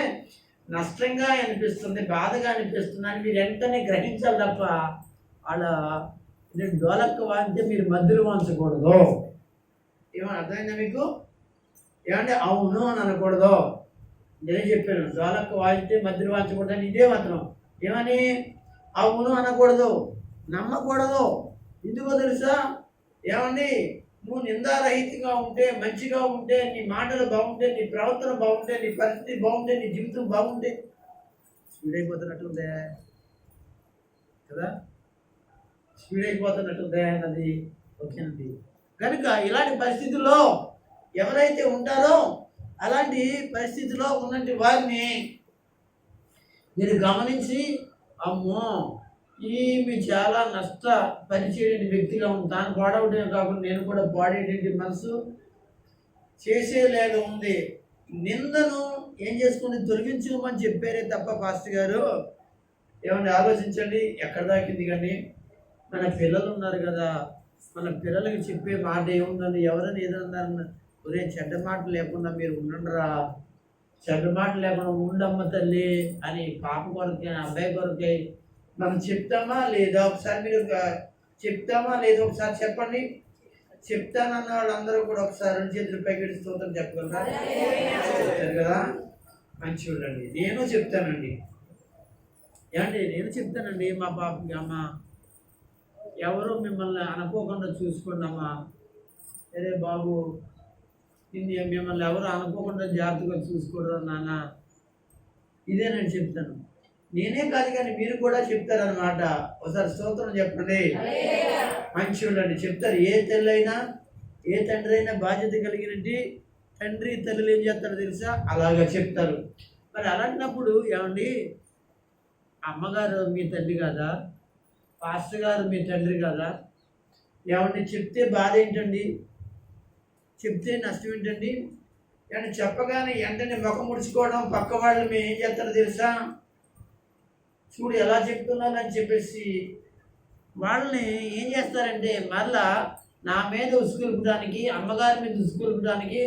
నష్టంగా అనిపిస్తుంది, బాధగా అనిపిస్తుంది అని మీరు వెంటనే గ్రహించాలి తప్ప వాళ్ళ నేను డోలక్క వాంచితే మీరు మధ్యలో వాంచకూడదు. ఏమని అర్థమైందా మీకు? ఏమంటే అవును అని అనకూడదు. నేనే చెప్పాను, డోలక్క వాయిస్తే మధ్యలో వాంచకూడదు అని. ఇదే మాత్రం ఏమని అవును అనకూడదు, నమ్మకూడదు. ఎందుకో తెలుసా? ఏమండి నువ్వు నిందారహితంగా ఉంటే, మంచిగా ఉంటే, నీ మాటలు బాగుంటే, నీ ప్రవర్తన బాగుంటే, నీ పరిస్థితి బాగుంటే, నీ జీవితం బాగుంటే స్పీడ్ అయిపోతున్నట్టుందే కదా, స్పీడ్ అయిపోతున్నట్టుందే అన్నది ఓకేనండి. కనుక ఇలాంటి పరిస్థితుల్లో ఎవరైతే ఉంటారో అలాంటి పరిస్థితిలో ఉన్నటువంటి వారిని మీరు గమనించి అమ్మో ఈమె చాలా నష్టపరిచేటువంటి వ్యక్తిగా ఉంది, తాను పాడవడమే కాకుండా నేను కూడా పాడేటువంటి మనసు చేసేలాగా ఉంది. నిందను ఏం చేసుకుని తొలగించుకోమని చెప్పారే తప్ప పాస్టర్ గారు ఏమన్నా ఆలోచించండి ఎక్కడ దాకింది. కానీ మన పిల్లలు ఉన్నారు కదా, మన పిల్లలకి చెప్పే మాట ఏముందని ఎవరైనా ఏదన్నా ఒరే చెడ్డ మాట లేకుండా మీరు ఉండండిరా, చెడ్డ మాట లేకుండా ఉండమ్మ తల్లి అని పాప కొరకై అబ్బాయి కొరకై మనం చెప్తామా లేదా? ఒకసారి మీరు చెప్తామా లేదా ఒకసారి చెప్పండి. చెప్తానన్న వాళ్ళందరూ కూడా ఒకసారి 2 చేతులు పైకి స్తోత్రం చెప్పగలరా? చెప్తారు కదా, మంచి చూడండి. నేను చెప్తానండి. ఏమండి నేను చెప్తానండి మా పాపకి, అమ్మ ఎవరు మిమ్మల్ని అనుకోకుండా చూసుకోండి అమ్మా, అరే బాబు మిమ్మల్ని ఎవరు అనుకోకుండా జాగ్రత్తగా చూసుకోరు నాన్న, ఇదే నేను చెప్తాను. నేనే కాదు కానీ మీరు కూడా చెప్తారనమాట. ఒకసారి స్తోత్రం చెప్పండి. మంచి ఉండండి చెప్తారు. ఏ తల్లి అయినా ఏ తండ్రి అయినా బాధ్యత కలిగినట్టు తండ్రి తల్లులు ఏం చేస్తారో తెలుసా, అలాగా చెప్తారు. మరి అలాంటినప్పుడు ఏమండి అమ్మగారు మీ తండ్రి కాదా, పాస్టర్ గారు మీ తండ్రి కాదా? ఏమండి చెప్తే బాధ ఏంటండి, చెప్తే నష్టం ఏంటండి? ఏమన్నా చెప్పగానే వెంటనే ముఖం ముడుచుకోవడం, పక్క వాళ్ళు మేము ఏం చేస్తారో తెలుసా, చూడు ఎలా చెప్తున్నారని చెప్పేసి వాళ్ళని ఏం చేస్తారంటే మళ్ళా నా మీద ఉసుకొల్పడానికి, అమ్మగారి మీద ఉసుకొల్పడానికి,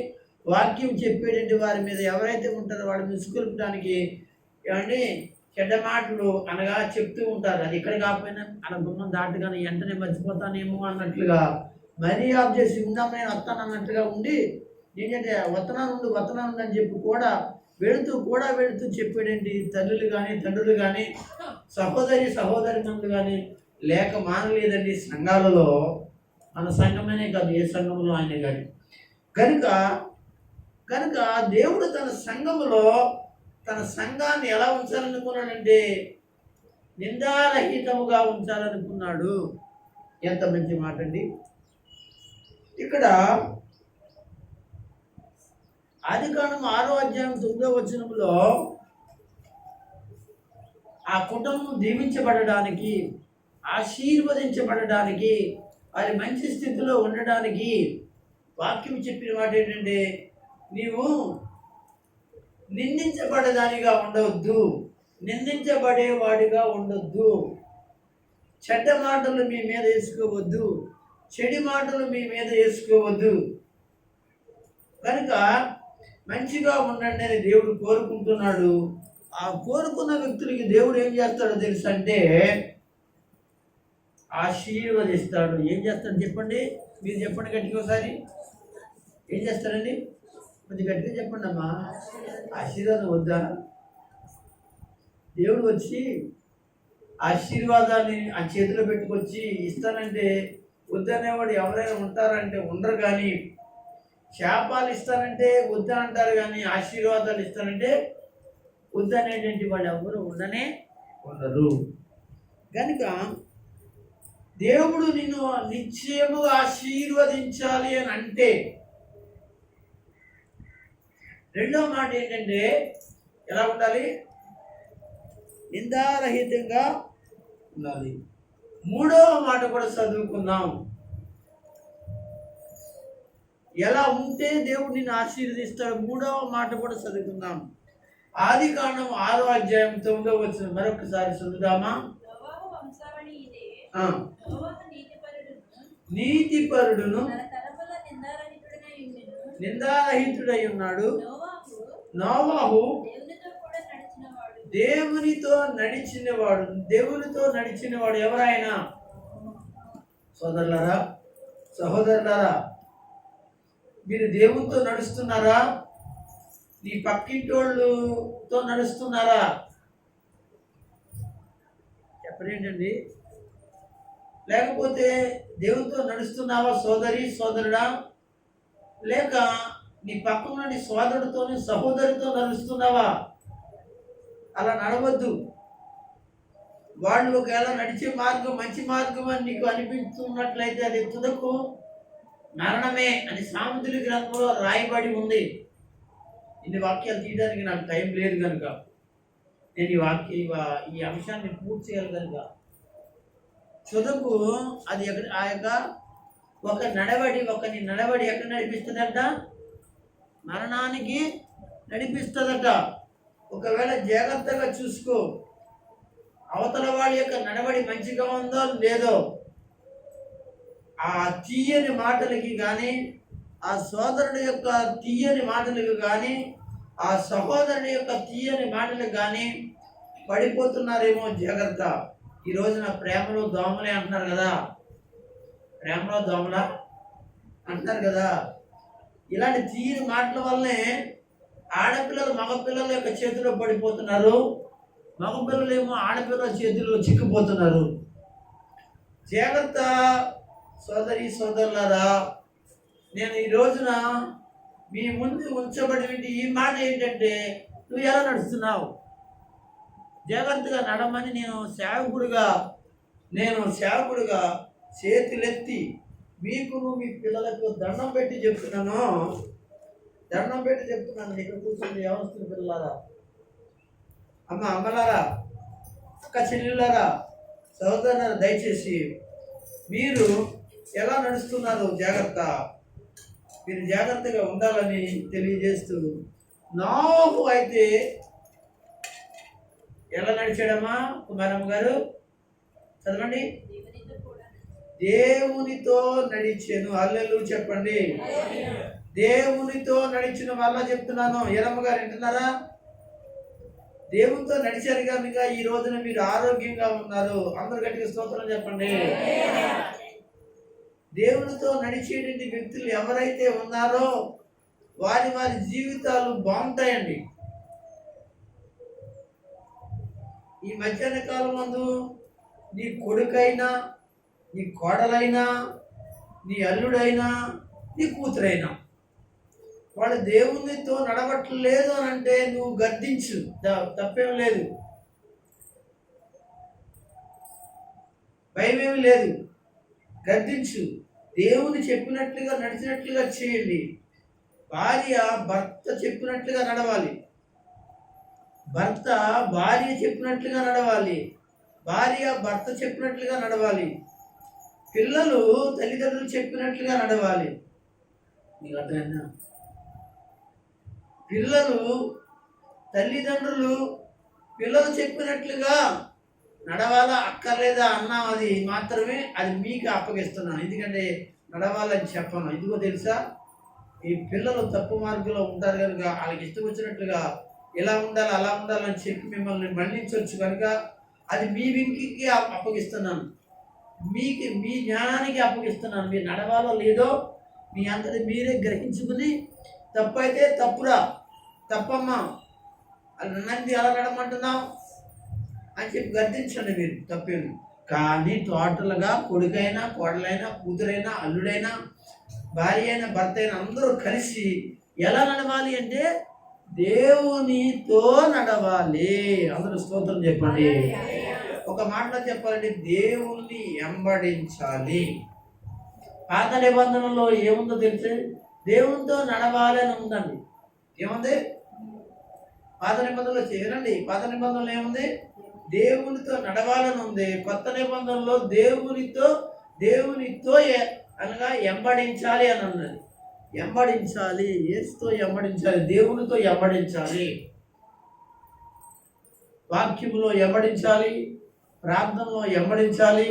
వాక్యం చెప్పేటువంటి వారి మీద ఎవరైతే ఉంటారో వాళ్ళ మీద ఉసుకొల్పడానికి ఏమండి చెడ్డ మాటలు అనగా చెప్తూ ఉంటారు. అది ఇక్కడ కాకపోయినా అలా గుమ్మం దాటగానే వెంటనే మర్చిపోతానేమో అన్నట్లుగా మరీ ఆఫ్ చేసి ఉందాం నేను వస్తాను అన్నట్టుగా ఉండి ఏంటంటే వత్తనాను అని చెప్పి కూడా వెళుతూ చెప్పేటండి తల్లులు కానీ తండ్రులు కానీ సహోదరి మందులు కానీ లేక మానలేదండి సంఘాలలో. మన సంఘమనే కాదు ఏ సంఘంలో ఆయన కానీ. కనుక కనుక దేవుడు తన సంఘములో తన సంఘాన్ని ఎలా ఉంచాలనుకున్నాడంటే నిందారహితముగా ఉంచాలనుకున్నాడు. ఎంత మంచి మాట అండి. ఇక్కడ ఆదికాండం 6వ అధ్యాయం 9వ వచనంలో ఆ కుటుంబం దీవించబడడానికి, ఆశీర్వదించబడడానికి, వారి మంచి స్థితిలో ఉండడానికి వాక్యం చెప్పిన మాట ఏంటంటే, నీవు నిందించబడేదానిగా ఉండవద్దు, నిందించబడేవాడిగా ఉండొద్దు, చెడ్డ మాటలు మీ మీద వేసుకోవద్దు, చెడు మాటలు మీ మీద వేసుకోవద్దు. కనుక మంచిగా ఉండండి అని దేవుడు కోరుకుంటున్నాడు. ఆ కోరుకున్న వ్యక్తులకి దేవుడు ఏం చేస్తాడో తెలుసు అంటే ఆశీర్వదిస్తాడు. ఏం చేస్తాడు చెప్పండి, మీరు చెప్పండి గట్టిగా ఒకసారి. ఏం చేస్తాడండి? కొంచెం గట్టిగా చెప్పండి అమ్మా. ఆశీర్వాదం వద్దా? దేవుడు వచ్చి ఆశీర్వాదాన్ని ఆ చేతిలో పెట్టుకొచ్చి ఇస్తానంటే వద్దనేవాడు ఎవరైనా ఉంటారంటే ఉండరు. కానీ శాపాలు ఇస్తానంటే వద్దనంటారు, కానీ ఆశీర్వాదాలు ఇస్తానంటే వద్దనేటువంటి వాళ్ళు ఎవరు ఉండరు. కనుక దేవుడు నిన్ను నిశ్చయముగా ఆశీర్వదించాలి అని అంటే రెండవ మాట ఏంటంటే ఎలా ఉండాలి? నిందారహితంగా ఉండాలి. మూడవ మాట కూడా చదువుకుందాం. ఎలా ఉంటే దేవుడు నిన్ను ఆశీర్వదిస్తాడు. మూడవ మాట కూడా చదువుకుందాం. ఆదికాండం 6వ అధ్యాయం 9వ వచనం మరొకసారి చదువుదామా? నోవాహు వంశావళి ఇదే. ఆ, నోవాహు నీతిపరుడును తన తరముల నిందారహితుడై ఉండెను. నిందారహితుడై ఉన్నాడు. నోవాహు నోవాహు దేవునితో నడిచినవాడు. దేవునితో నడిచినవాడు ఎవరైనా? సోదరులారా, సహోదరులారా, మీరు దేవునితో నడుస్తున్నారా? నీ పక్కింటోళ్ళతో నడుస్తున్నారా? చెప్పరేంటండి? లేకపోతే దేవునితో నడుస్తున్నావా సోదరి సోదరుడా? లేక నీ పక్కన నీ సోదరుడితోని సహోదరితో నడుస్తున్నావా? అలా నడవద్దు. వాళ్ళు ఒకవేళ నడిచే మార్గం మంచి మార్గం అని నీకు అనిపిస్తున్నట్లయితే అది తుదకు మరణమే అని సామెతల గ్రంథంలో రాయబడి ఉంది. ఇన్ని వాక్యాలు తీయడానికి నాకు టైం లేదు కనుక నేను ఈ అంశాన్ని పూర్తి చేయాలి కనుక తుదకు అది ఆ యొక్క ఒకని నడవడి ఎక్కడ నడిపిస్తుందట? మరణానికి నడిపిస్తుందట. ఒకవేళ జాగ్రత్తగా చూసుకో, అవతల వాళ్ళ యొక్క నడవడి మంచిగా ఉందో లేదో, ఆ తీయని మాటలకి కానీ, ఆ సోదరుడి యొక్క తీయని మాటలకు కానీ, ఆ సహోదరుడి యొక్క తీయని మాటలకు కానీ పడిపోతున్నారేమో జాగ్రత్త. ఈ రోజున ప్రేమలో దోమలే అంటున్నారు కదా, ప్రేమలో దోమలా అంటున్నారు కదా. ఇలాంటి తీయని మాటల వల్లనే ఆడపిల్లలు మగపిల్లల యొక్క చేతిలో పడిపోతున్నారు, మగపిల్లలేమో ఆడపిల్లల చేతిలో చిక్కిపోతున్నారు. జాగ్రత్త సోదరి సోదరులారా, నేను ఈ రోజున మీ ముందు ఉంచబడి ఈ మాట ఏంటంటే, నువ్వు ఎలా నడుస్తున్నావు? జాగ్రత్తగా నడమని నేను సేవకుడుగా చేతులెత్తి మీకు మీ పిల్లలకు దండం పెట్టి చెప్తున్నాను. ఇక్కడ కూర్చుంది యవనస్తుల పిల్లలారా, అమ్మలారా, అక్క చెల్లెళ్ళారా, సహోదరులారా, దయచేసి మీరు ఎలా నడుస్తున్నారు మీరు జాగ్రత్తగా ఉండాలని తెలియజేస్తూ, నోవాహు అయితే ఎలా నడిచాడమ్మా? కుమారమ్మ గారు చదవండి. దేవునితో నడిచాను. హల్లెలూయా చెప్పండి. దేవునితో నడిచిన వల్ల చెప్తున్నాను. ఏరమ్మ గారు వింటున్నారా? దేవునితో నడిచారు కనుక ఈ రోజున మీరు ఆరోగ్యంగా ఉన్నారు. అందరు గట్టిగా స్తోత్రం చెప్పండి. దేవునితో నడిచేటువంటి వ్యక్తులు ఎవరైతే ఉన్నారో వారి జీవితాలు బాగుంటాయండి. ఈ మధ్యాహ్న కాలం ముందు నీ కొడుకైనా, నీ కోడలైనా, నీ అల్లుడైనా, నీ కూతురైనా వాళ్ళు దేవునితో నడవట్లేదు అని అంటే నువ్వు గద్దించు, తప్పేం లేదు, భయమేమి లేదు, గద్దించు. దేవుని చెప్పినట్లుగా నడిచినట్లుగా చేయండి. భార్య భర్త చెప్పినట్లుగా నడవాలి, భర్త భార్య చెప్పినట్లుగా నడవాలి, భార్య భర్త చెప్పినట్లుగా నడవాలి, పిల్లలు తల్లిదండ్రులు చెప్పినట్లుగా నడవాలి. నీకు అర్థమైందా? పిల్లలు తల్లిదండ్రులు పిల్లలు చెప్పినట్లుగా నడవాలా అక్కర్లేదా అన్నా అది మాత్రమే, అది మీకు అప్పగిస్తున్నాను. ఎందుకంటే నడవాలని చెప్పను. ఎందుకో తెలుసా? ఈ పిల్లలు తప్పు మార్గంలో ఉంటారు కనుక వాళ్ళకి ఇష్టం వచ్చినట్లుగా ఇలా ఉండాలి అలా ఉండాలని చెప్పి మిమ్మల్ని మళ్ళించవచ్చు కనుక అది మీ వింకికి అప్పగిస్తున్నాను, మీకు మీ జ్ఞానానికి అప్పగిస్తున్నాను. మీరు నడవాలో లేదో మీ అంతటి మీరే గ్రహించుకుని తప్పైతే తప్పురా, తప్పమ్మా, నన్ను అలా నడమంటున్నావు అని చెప్పి గర్దించండి. మీరు తప్పేమి. కానీ టోటల్గా కొడుకైనా కోడలైనా కూతురైనా అల్లుడైనా భార్య అయినా భర్త అయినా అందరూ కలిసి ఎలా నడవాలి అంటే దేవునితో నడవాలి. అందరూ స్తోత్రం చెప్పండి. ఒక మాటలో చెప్పాలంటే దేవుణ్ణి వెంబడించాలి. పాత నిబంధనలో ఏముందో తెలిసే, దేవునితో నడవాలి అని ఉందండి. ఏముంది పాత నిబంధనలో? చేయండి. పాత నిబంధనలో ఏముంది? దేవునితో నడవాలని ఉంది. కొత్త నిబంధనలో దేవునితో అనగా ఎంబడించాలి అని అన్నది. ఎంబడించాలి, యేసుతో ఎంబడించాలి, దేవునితో ఎంబడించాలి, వాక్యంలో ఎంబడించాలి, ప్రార్థనలో ఎంబడించాలి,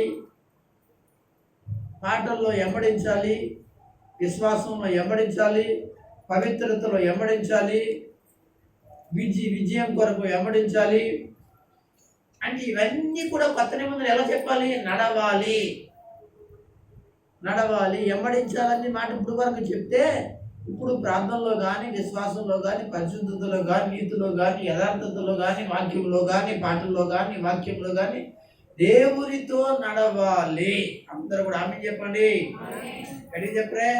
పాటల్లో ఎంబడించాలి, విశ్వాసంలో ఎంబడించాలి, పవిత్రతలో ఎంబడించాలి, విజయం కొరకు ఎంబడించాలి. అంటే ఇవన్నీ కూడా కొత్త నిబంధనలు ఎలా చెప్పాలి? నడవాలి, ఎంబడించాలని మాట ఇప్పుడు వరకు చెప్తే, ఇప్పుడు ప్రార్థనలో కానీ, విశ్వాసంలో కానీ, పరిశుద్ధతలో కానీ, నీతిలో కానీ, యథార్థతలో కానీ, వాక్యంలో కానీ, పాటల్లో కానీ, వాక్యంలో కానీ దేవునితో నడవాలి. అందరూ కూడా ఆమేన్ చెప్పండి. ఎడికి చెప్పరే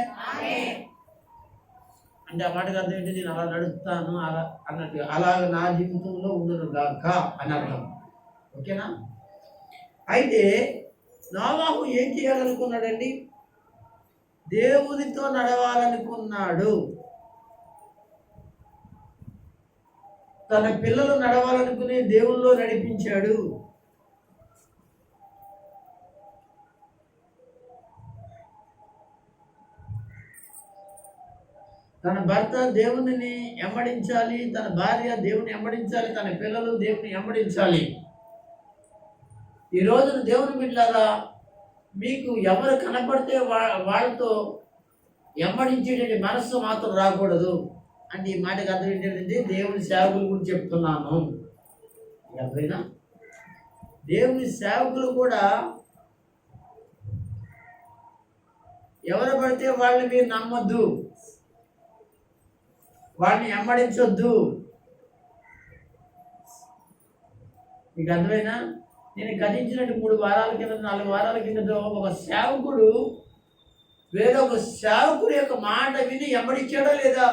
అంటే ఆ మాటకు అర్థం ఏంటి? నేను అలా నడుస్తాను అలా అన్నట్టుగా, అలాగ నా జీవితంలో ఉండను గాక అని అర్థం. ఓకేనా? అయితే నోవాహు ఏం చేయాలనుకున్నాడండి? దేవునితో నడవాలనుకున్నాడు. తన పిల్లలు నడవాలనుకుని దేవుల్లో నడిపించాడు. తన భర్త దేవుని వెంబడించాలి, తన భార్య దేవుని వెంబడించాలి, తన పిల్లలు దేవుని వెంబడించాలి. ఈ రోజున దేవుని బిడ్డలారా, మీకు ఎవరు కనపడితే వాళ్ళతో వెంబడించేటువంటి మనస్సు మాత్రం రాకూడదు. అంటే ఈ మాటకి అర్థం ఏంటంటే దేవుని సేవకుల గురించి చెప్తున్నాను. ఎవరైనా దేవుని సేవకులు కూడా ఎవరు పడితే వాళ్ళని మీరు నమ్మొద్దు, వాళ్ళని వెంబడించొద్దు. మీకు అర్థమైనా? నేను గతించినట్టు 3 వారాల కింద 4 వారాల కిందతో ఒక సేవకుడు వేరొక సేవకుడు యొక్క మాట విని వెంబడించాడా లేదా?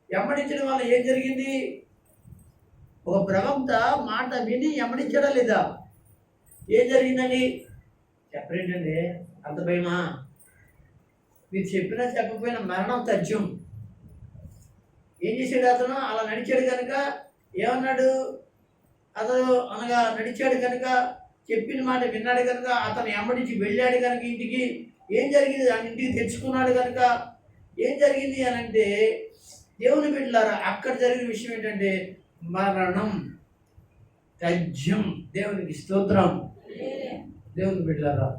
వెంబడించడం వల్ల ఏం జరిగింది? ఒక ప్రవక్త మాట విని వెంబడించాడా లేదా? ఏం జరిగిందని చెప్పరేంటండి? అంత భయమా? మీరు చెప్పినా చెప్పకపోయినా మరణం తథ్యం. ఏం చేశాడు అతను? అలా నడిచాడు కనుక ఏమన్నాడు? అతను అనగా నడిచాడు కనుక, చెప్పిన మాట విన్నాడు కనుక, అతను వెంబడించి వెళ్ళాడు కనుక ఇంటికి ఏం జరిగింది? ఆ ఇంటికి తెచ్చుకున్నాడు కనుక ఏం జరిగింది అని అంటే, దేవుని బిడ్డలారా, అక్కడ జరిగిన విషయం ఏంటంటే మరణం తథ్యం. దేవునికి స్తోత్రం. దేవుని బిడ్డలారా,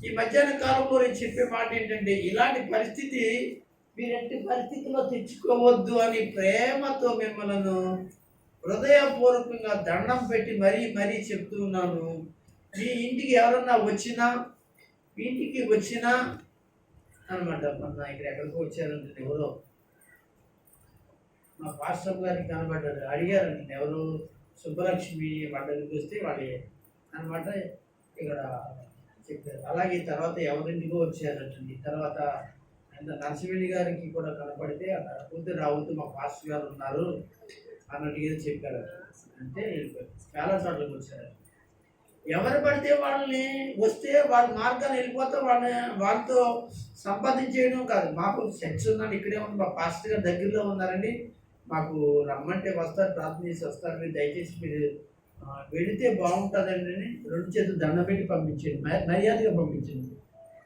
ఈ మధ్యాహ్న కాలంలో నేను చెప్పే మాట ఏంటంటే, ఇలాంటి పరిస్థితి మీరెట్టి పరిస్థితిలో తెచ్చుకోవద్దు అని ప్రేమతో మిమ్మల్ని హృదయపూర్వకంగా దండం పెట్టి మరీ చెప్తూ ఉన్నాను. మీ ఇంటికి ఎవరన్నా వచ్చినా, మీ ఇంటికి వచ్చినా అనమాట, మొన్న ఇక్కడ ఎక్కడికో వచ్చారంటే ఎవరో మా పాస్టర్ గారికి కనబడ్డారు. అడిగారండి ఎవరు? సుబ్బలక్ష్మి మండలికి వస్తే వాళ్ళే అనమాట ఇక్కడ చెప్పారు. అలాగే తర్వాత ఎవరింటికో వచ్చారంటండి. తర్వాత అంత నరసింహుని గారికి కూడా కనపడితే అక్కడ రావద్దు మా పాస్టర్ గారు ఉన్నారు అన్నట్టు ఏదో చెప్పారు. అంటే వెళ్ళిపోయారు. చాలా చోట్లకి వచ్చారు. ఎవరు పడితే వాళ్ళని వస్తే వాళ్ళ మార్గాన్ని వెళ్ళిపోతే వాళ్ళతో సంపాదించేయడం కాదు. మాకు చర్చ్ ఉందండి, ఇక్కడే ఉంది, మా పాస్టర్ గారు దగ్గరలో ఉన్నారండి, మాకు రమ్మంటే వస్తారు, ప్రార్థన చేసి వస్తారు, మీరు దయచేసి మీరు వెళితే బాగుంటుందండి అని 2 చేతులు దండం పెట్టి పంపించండి, మర్యాదగా పంపించండి.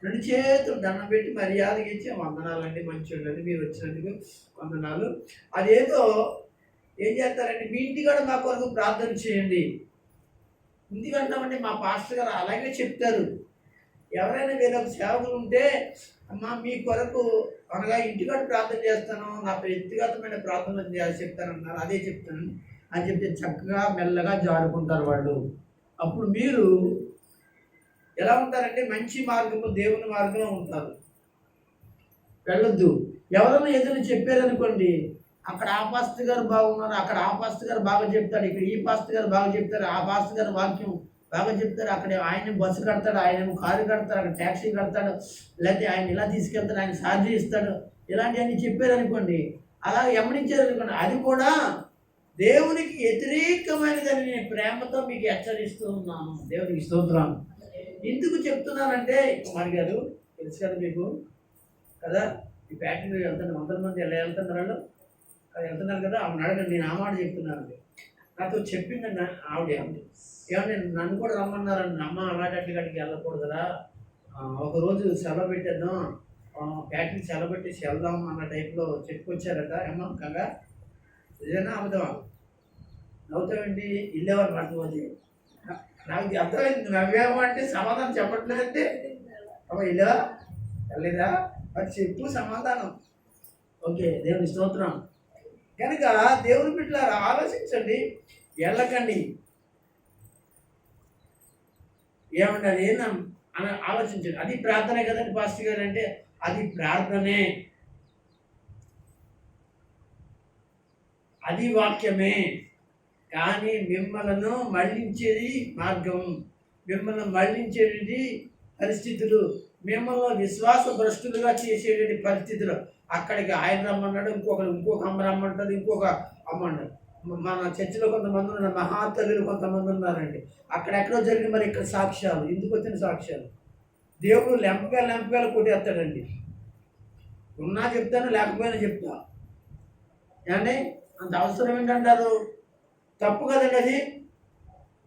2 చేతులు దండం పెట్టి మర్యాదగా ఇచ్చి వందనాలండి, మంచివాళ్ళండి, మీరు వచ్చినందుకు వందనాలు. అదేదో ఏం చేస్తారండి, మీ ఇంటికాడ మా కొరకు ప్రార్థన చేయండి. ఎందుకంటామంటే మా పాస్టర్ గారు అలాగే చెప్తారు. ఎవరైనా వేరొక సేవకులు ఉంటే అమ్మా మీ కొరకు అనగా ఇంటికాడ ప్రార్థన చేస్తాను, నా వ్యక్తిగతమైన ప్రార్థన చెప్తానన్నారు, అదే చెప్తాను అని చెప్తే చక్కగా మెల్లగా జారుకుంటారు వాళ్ళు. అప్పుడు మీరు ఎలా ఉంటారంటే మంచి మార్గంలో, దేవుని మార్గంలో ఉంటారు. వెళ్ళొద్దు. ఎవరైనా ఏదైనా చెప్పారనుకోండి, అక్కడ ఆ పాస్టర్ గారు బాగున్నారు, అక్కడ ఆ పాస్టర్ గారు బాగా చెప్తాడు, ఇక్కడ ఈ పాస్టర్ గారు బాగా చెప్తారు, ఆ పాస్టర్ గారు వాక్యం బాగా చెప్తారు, అక్కడ ఆయన బస్సు కడతాడు, ఆయన కారు కడతాడు, అక్కడ ట్యాక్సీ కడతాడు, లేకపోతే ఆయన ఇలా తీసుకెళ్తాడు, ఆయన ఛార్జీ ఇస్తాడు, ఇలాంటివన్నీ చెప్పారనుకోండి, అలా ఎమ్మడించారనుకోండి, అది కూడా దేవునికి వ్యతిరేకమైనదని నేను ప్రేమతో మీకు హెచ్చరిస్తూ ఉన్నాను. దేవునికి స్తోత్రం. ఎందుకు చెప్తున్నానంటే కుమార్ గారు తెలుసు కదా మీకు కదా, ఈ ఫ్యాక్టరీ వెళ్తాను 100 మంది ఎలా వెళ్తున్నారు అది వెళ్తున్నారు కదా, ఆమె అడగండి, నేను ఆ మాట చెప్తున్నాను. నాతో చెప్పిందండి ఆవిడ, ఏమంటే నన్ను కూడా రమ్మన్నారండి, అమ్మ అలాంటి కాడికి వెళ్ళకూడదు కదా, ఒకరోజు సెలవు పెట్టేద్దాం, ఫ్యాక్టరీ సెలవు పెట్టేసి వెళ్దాం అన్న టైప్లో చెప్పుకొచ్చారట. ఏమో కంగా ఏదైనా అబద్ధమా? నవ్వుతామండి, వెళ్ళేవారు అర్థమవుతుంది. నాకు అర్థమైంది, నవ్వేమో అంటే సమాధానం చెప్పట్లేదంటే అమ్మ వెళ్ళా వెళ్ళలేదా అది చెప్పు సమాధానం. ఓకే, దేవుని స్తోత్రం. కనుక దేవుని బిడ్డలారా ఆలోచించండి, వెళ్ళకండి. ఏమంటే అది అని ఆలోచించండి. అది ప్రార్థనే కదండి పాస్టర్ గారు అంటే, అది ప్రార్థనే, అది వాక్యమే. కానీ మిమ్మల్ని మళ్ళించేది మార్గం, మిమ్మల్ని మళ్ళించేది పరిస్థితులు, మిమ్మల్ని విశ్వాస భ్రష్టులుగా చేసేటువంటి పరిస్థితులు. అక్కడికి ఆయన రమ్మన్నాడు, ఇంకొక అమ్మ రమ్మంటాడు, ఇంకొక అమ్మ అన్నాడు. మన చర్చిలో కొంతమంది ఉన్నారు, మహాతల్లులు కొంతమంది ఉన్నారండి. అక్కడెక్కడో జరిగిన మరి ఇక్కడ సాక్ష్యాలు, ఎందుకు వచ్చిన సాక్ష్యాలు. దేవుడు లెంపకాయలు కొట్టేస్తాడండి. ఉన్నా చెప్తాను, లేకపోయినా చెప్తా. ఏమండి అంత అవసరం ఏంటంటారు? తప్పు కదండి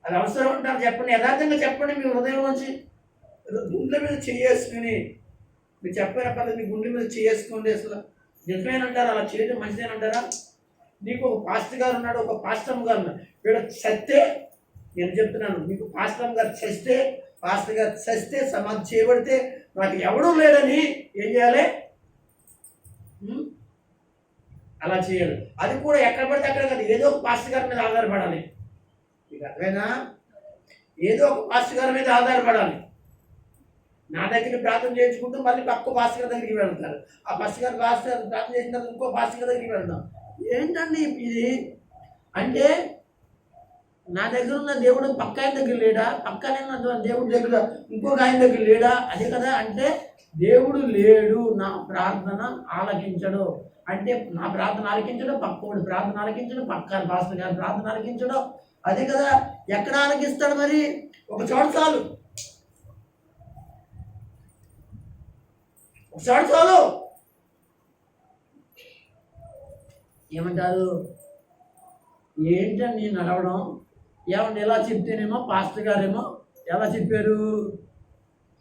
అది అవసరం అంటారు. చెప్పండి, యథార్థంగా చెప్పండి. మీ హృదయం నుంచి గుండె మీద చేసుకుని మీరు చెప్పిన పద్ధతి మీ గుండె మీద చేసుకోండి. అసలు నిజమేనంటారా? అలా చేయడం మంచిదేనంటారా? నీకు ఒక పాస్టర్ గారు ఉన్నాడు, ఒక పాస్టర్ గారు ఉన్నాడు, వీడు చస్తే, నేను చెప్తున్నాను మీకు, పాస్టర్ గారు చస్తే, పాస్టర్ గారు చస్తే, సమాధి చేయబడితే నాకు ఎవడూ లేడని ఏం చేయాలి? అలా చేయాలి. అది కూడా ఎక్కడ పడితే అక్కడ కాదు, ఏదో ఒక పాస్టర్ గారి మీద ఆధారపడాలి. మీకు అర్థమైనా? ఏదో ఒక పాస్టర్ గారి మీద ఆధారపడాలి. నా దగ్గర ప్రార్థన చేయించుకుంటూ మళ్ళీ పక్క పాస్టర్ గారి దగ్గరికి వెళ్తారు. ఆ పాస్టర్ గారు ప్రార్థన చేసిన తర్వాత ఇంకో పాస్టర్ గారి దగ్గరికి వెళ్తాం. ఏంటండి ఇది అంటే, నా దగ్గర ఉన్న దేవుడు పక్క ఆయన దగ్గర లేడా? పక్కనే ఉన్న దేవుడి దగ్గర ఇంకొక ఆయన దగ్గర లేడా? అదే కదా. అంటే దేవుడు లేడు, నా ప్రార్థన ఆలకించడు. అంటే నా ప్రార్థన ఆలకించడం, పక్కోడు ప్రార్థన ఆలకించడం, పక్క పాస్టర్ గారి ప్రార్థన ఆలకించడం, అదే కదా. ఎక్కడ ఆలకిస్తాడు మరి? ఒక చోట చాలు, ఒక చోట చాలు. ఏమంటారు? ఏంటని నడవడం? ఏమంటే ఎలా చెప్తేనేమో పాస్టర్ గారేమో ఎలా చెప్పారు?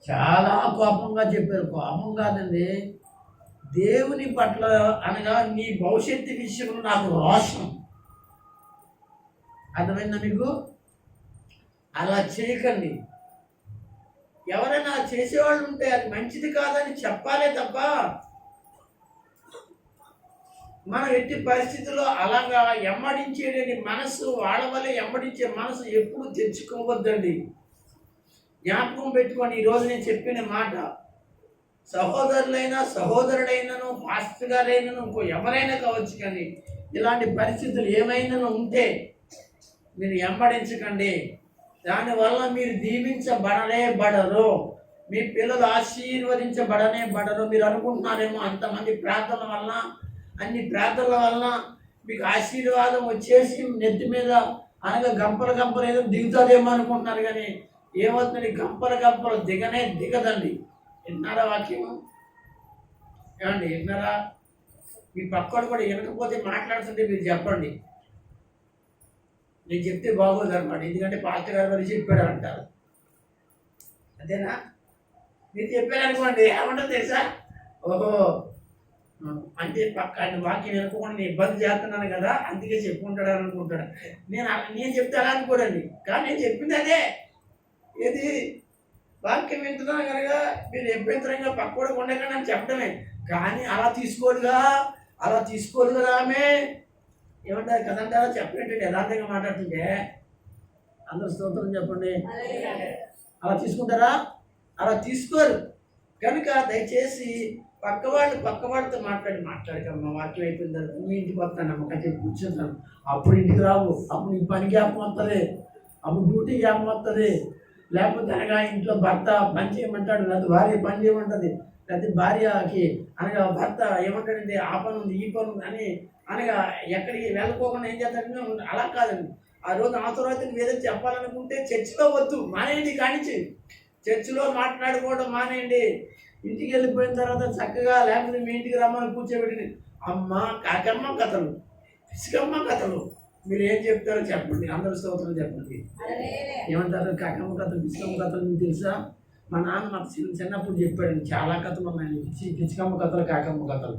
చాలా కోపంగా చెప్పారు. కోపం కాదండి, దేవుని పట్ల అనగా నీ భవిష్యత్తు విషయంలో నాకు రోషం. అర్థమైందా మీకు? అలా చేయకండి. ఎవరైనా చేసేవాళ్ళు ఉంటే అది మంచిది కాదని చెప్పాలే తప్ప, మనం ఎట్టి పరిస్థితుల్లో అలాగా ఎమ్మడించేటువంటి మనసు, వాళ్ళ ఎమ్మడించే మనసు ఎప్పుడు తెచ్చుకోవద్దండి. జ్ఞాపకం పెట్టుకొని ఈరోజు నేను చెప్పిన మాట, సహోదరులైనా సహోదరుడైనను పాస్టర్ గారైనను ఇంకో ఎవరైనా కావచ్చు, కానీ ఇలాంటి పరిస్థితులు ఏమైనా ఉంటే మీరు వెంబడించకండి. దానివల్ల మీరు దీవించబడరు. మీ పిల్లలు ఆశీర్వదించబడనే బడరు. మీరు అనుకుంటున్నారేమో అంతమంది ప్రార్థనల వలన, అన్ని ప్రార్థనల వలన మీకు ఆశీర్వాదం వచ్చేసి నెత్తి మీద అనగా గంపలు ఏదో దిగుతుందేమో అనుకుంటున్నారు. కానీ ఏమవుతుంది? గంపలు దిగదండి. విన్నారా వాక్యం? ఏమండి విన్నారా? మీ పక్కడు కూడా వినకపోతే మాట్లాడుతుంటే మీరు చెప్పండి. నేను చెప్తే బాగోదు అనమాట. ఎందుకంటే పాస్టర్ గారు మరి చెప్పాడు అంటారు. అదేనా? మీరు చెప్పారనుకోండి ఏమంటారు తెలుసా? ఓహో అంటే పక్క వాక్యం వినుకోకుండా నేను ఇబ్బంది చేస్తున్నాను కదా, అందుకే చెప్పుకుంటాడు అని అనుకుంటాడు. నేను చెప్తే అలా అనుకోడండి. కానీ నేను చెప్పింది అదే. ఏది? వాక్యం వింటున్నాను కనుక మీరు అభ్యంతరంగా పక్కడు ఉండకండి అని చెప్పడమే. కానీ అలా తీసుకోదు కదా ఆమె. ఏమంటారు కదంటారా? చెప్పలేంటండి యథార్థంగా మాట్లాడుతుంటే. అందరూ స్తోత్రం చెప్పండి. అలా తీసుకుంటారా? అలా తీసుకోరు. కనుక దయచేసి పక్కవాడితో మాట్లాడకమ్మా. వాక్యం అయిపోయిన తర్వాత మీ ఇంటికి వస్తానమ్మా, కొంచెం కూర్చుంటాను. అప్పుడు ఇంటికి రావు. అప్పుడు నీకు పని జ్ఞాపకం వస్తుంది, అప్పుడు డ్యూటీ జ్ఞాపకం వస్తుంది. లేకపోతే అనగా ఇంట్లో భర్త పని చేయమంటాడు, లేకపోతే భార్య పని చేయమంటుంది, లేకపోతే భార్యకి అనగా భర్త ఏమంటాడండి ఆ పని ఉంది ఈ పని ఉంది అని అనగా ఎక్కడికి వెళ్ళకోకుండా ఏం చేస్తాడంటే అలా కాదండి. ఆ రోజు ఆ తర్వాత ఏదో చెప్పాలనుకుంటే చర్చిలో వద్దు, మానేయండి. కానిచ్చి చర్చిలో మాట్లాడుకోవడం మానేయండి. ఇంటికి వెళ్ళిపోయిన తర్వాత చక్కగా లేకపోతే మీ ఇంటికి రమ్మని కూర్చోబెట్టి అమ్మ కాకమ్మ కథలు, పిసికమ్మ కథలు, మీరు ఏం చెప్తారో చెప్పండి. అందరూ స్తోత్రం చెప్పండి. ఏమంటారు? కాకమ్మ కథలు, పిసికమ్మ కథలు మీకు తెలుసా? మా నాన్న మాకు చిన్నప్పుడు చెప్పాడండి. చాలా కథలు ఉన్నాయి. పిసికమ్మ కథలు, కాకమ్మ కథలు.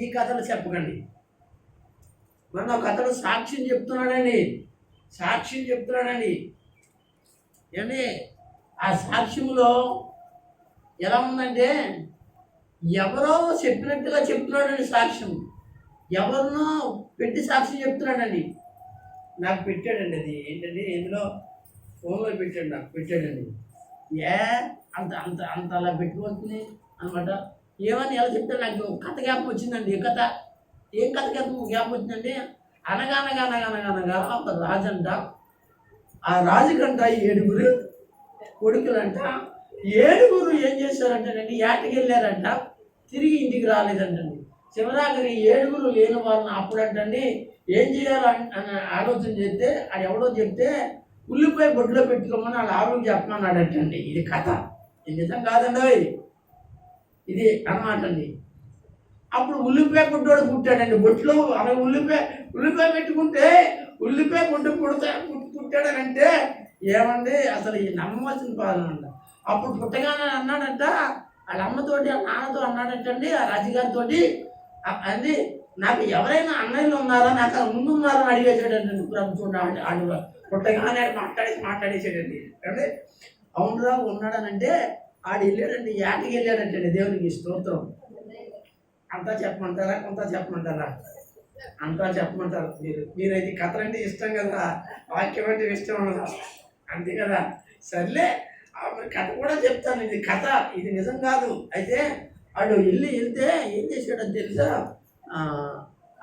ఈ కథలు చెప్పకండి. మన కథలు సాక్ష్యం చెప్తున్నాడండి. ఏమండి? ఆ సాక్ష్యంలో ఎలా ఉందంటే ఎవరో చెప్పినట్టుగా చెప్తున్నాడండి సాక్ష్యం. ఎవరినో పెట్టి సాక్ష్యం చెప్తున్నాడండి. నాకు పెట్టాడండి. అది ఏంటండి? ఎందులో ఫోన్లో పెట్టాడండి. అంత అంత అంత అలా పెట్టుకోవచ్చు అనమాట. ఏమని ఎలా చెప్తే నాకు కథ జ్ఞాపకం వచ్చిందండి. ఏం కథ జ్ఞాపకం వచ్చిందండి? అనగా ఒక రాజు అంట. ఆ రాజుకంట 7 కొడుకులంట. 7 ఏం చేశారంటేనండి ఏటకి వెళ్ళారంట, తిరిగి ఇంటికి రాలేదంటండి. చివరాఖరి 7 లేని వాళ్ళని అప్పుడంటండి ఏం చేయాలని ఆలోచన చేస్తే అది ఎవడో చెప్తే ఉల్లిపాయ బొడ్లో పెట్టుకోమని వాళ్ళ ఆవిడకి చెప్పమన్నాడటండి. ఇది కథ, ఇది నిజం కాదండి, ఇది అన్నమాట అండి. అప్పుడు ఉల్లిపాయ బొడ్డోడు పుట్టాడండి. బొట్లో అలా ఉల్లిపాయ పెట్టుకుంటే ఉల్లిపాయ బొడ్డు పుట్టాడనంటే ఏమండి అసలు ఈ నమ్మవలసిన పాలన అంట. అప్పుడు పుట్టగానే అన్నాడంట వాళ్ళ అమ్మతోటి వాళ్ళ నాన్నతో అన్నాడంటండి ఆ రాజుగారితో, అది నాకు ఎవరైనా అన్నయ్యలు ఉన్నారా, నాకు ముందు ఉన్నారని అడిగేసాడండి. చూడండి ఆడు పుట్టగానే మాట్లాడేసాడండి. అంటే అవునురా ఉన్నాడనంటే ఆడు వెళ్ళాడండి, ఏటకి వెళ్ళాడంటండి. దేవునికి స్తోత్రం. అంతా చెప్పమంటారా? అంతా చెప్పమంటారు. మీరైతే కథలు అంటే ఇష్టం కదా, వాక్యం అంటే ఇష్టం ఉండదు అంతే కదా. సర్లే కథ కూడా చెప్తాను. ఇది కథ, ఇది నిజం కాదు. అయితే వాడు వెళ్తే ఏం చేశాడని తెలుసా?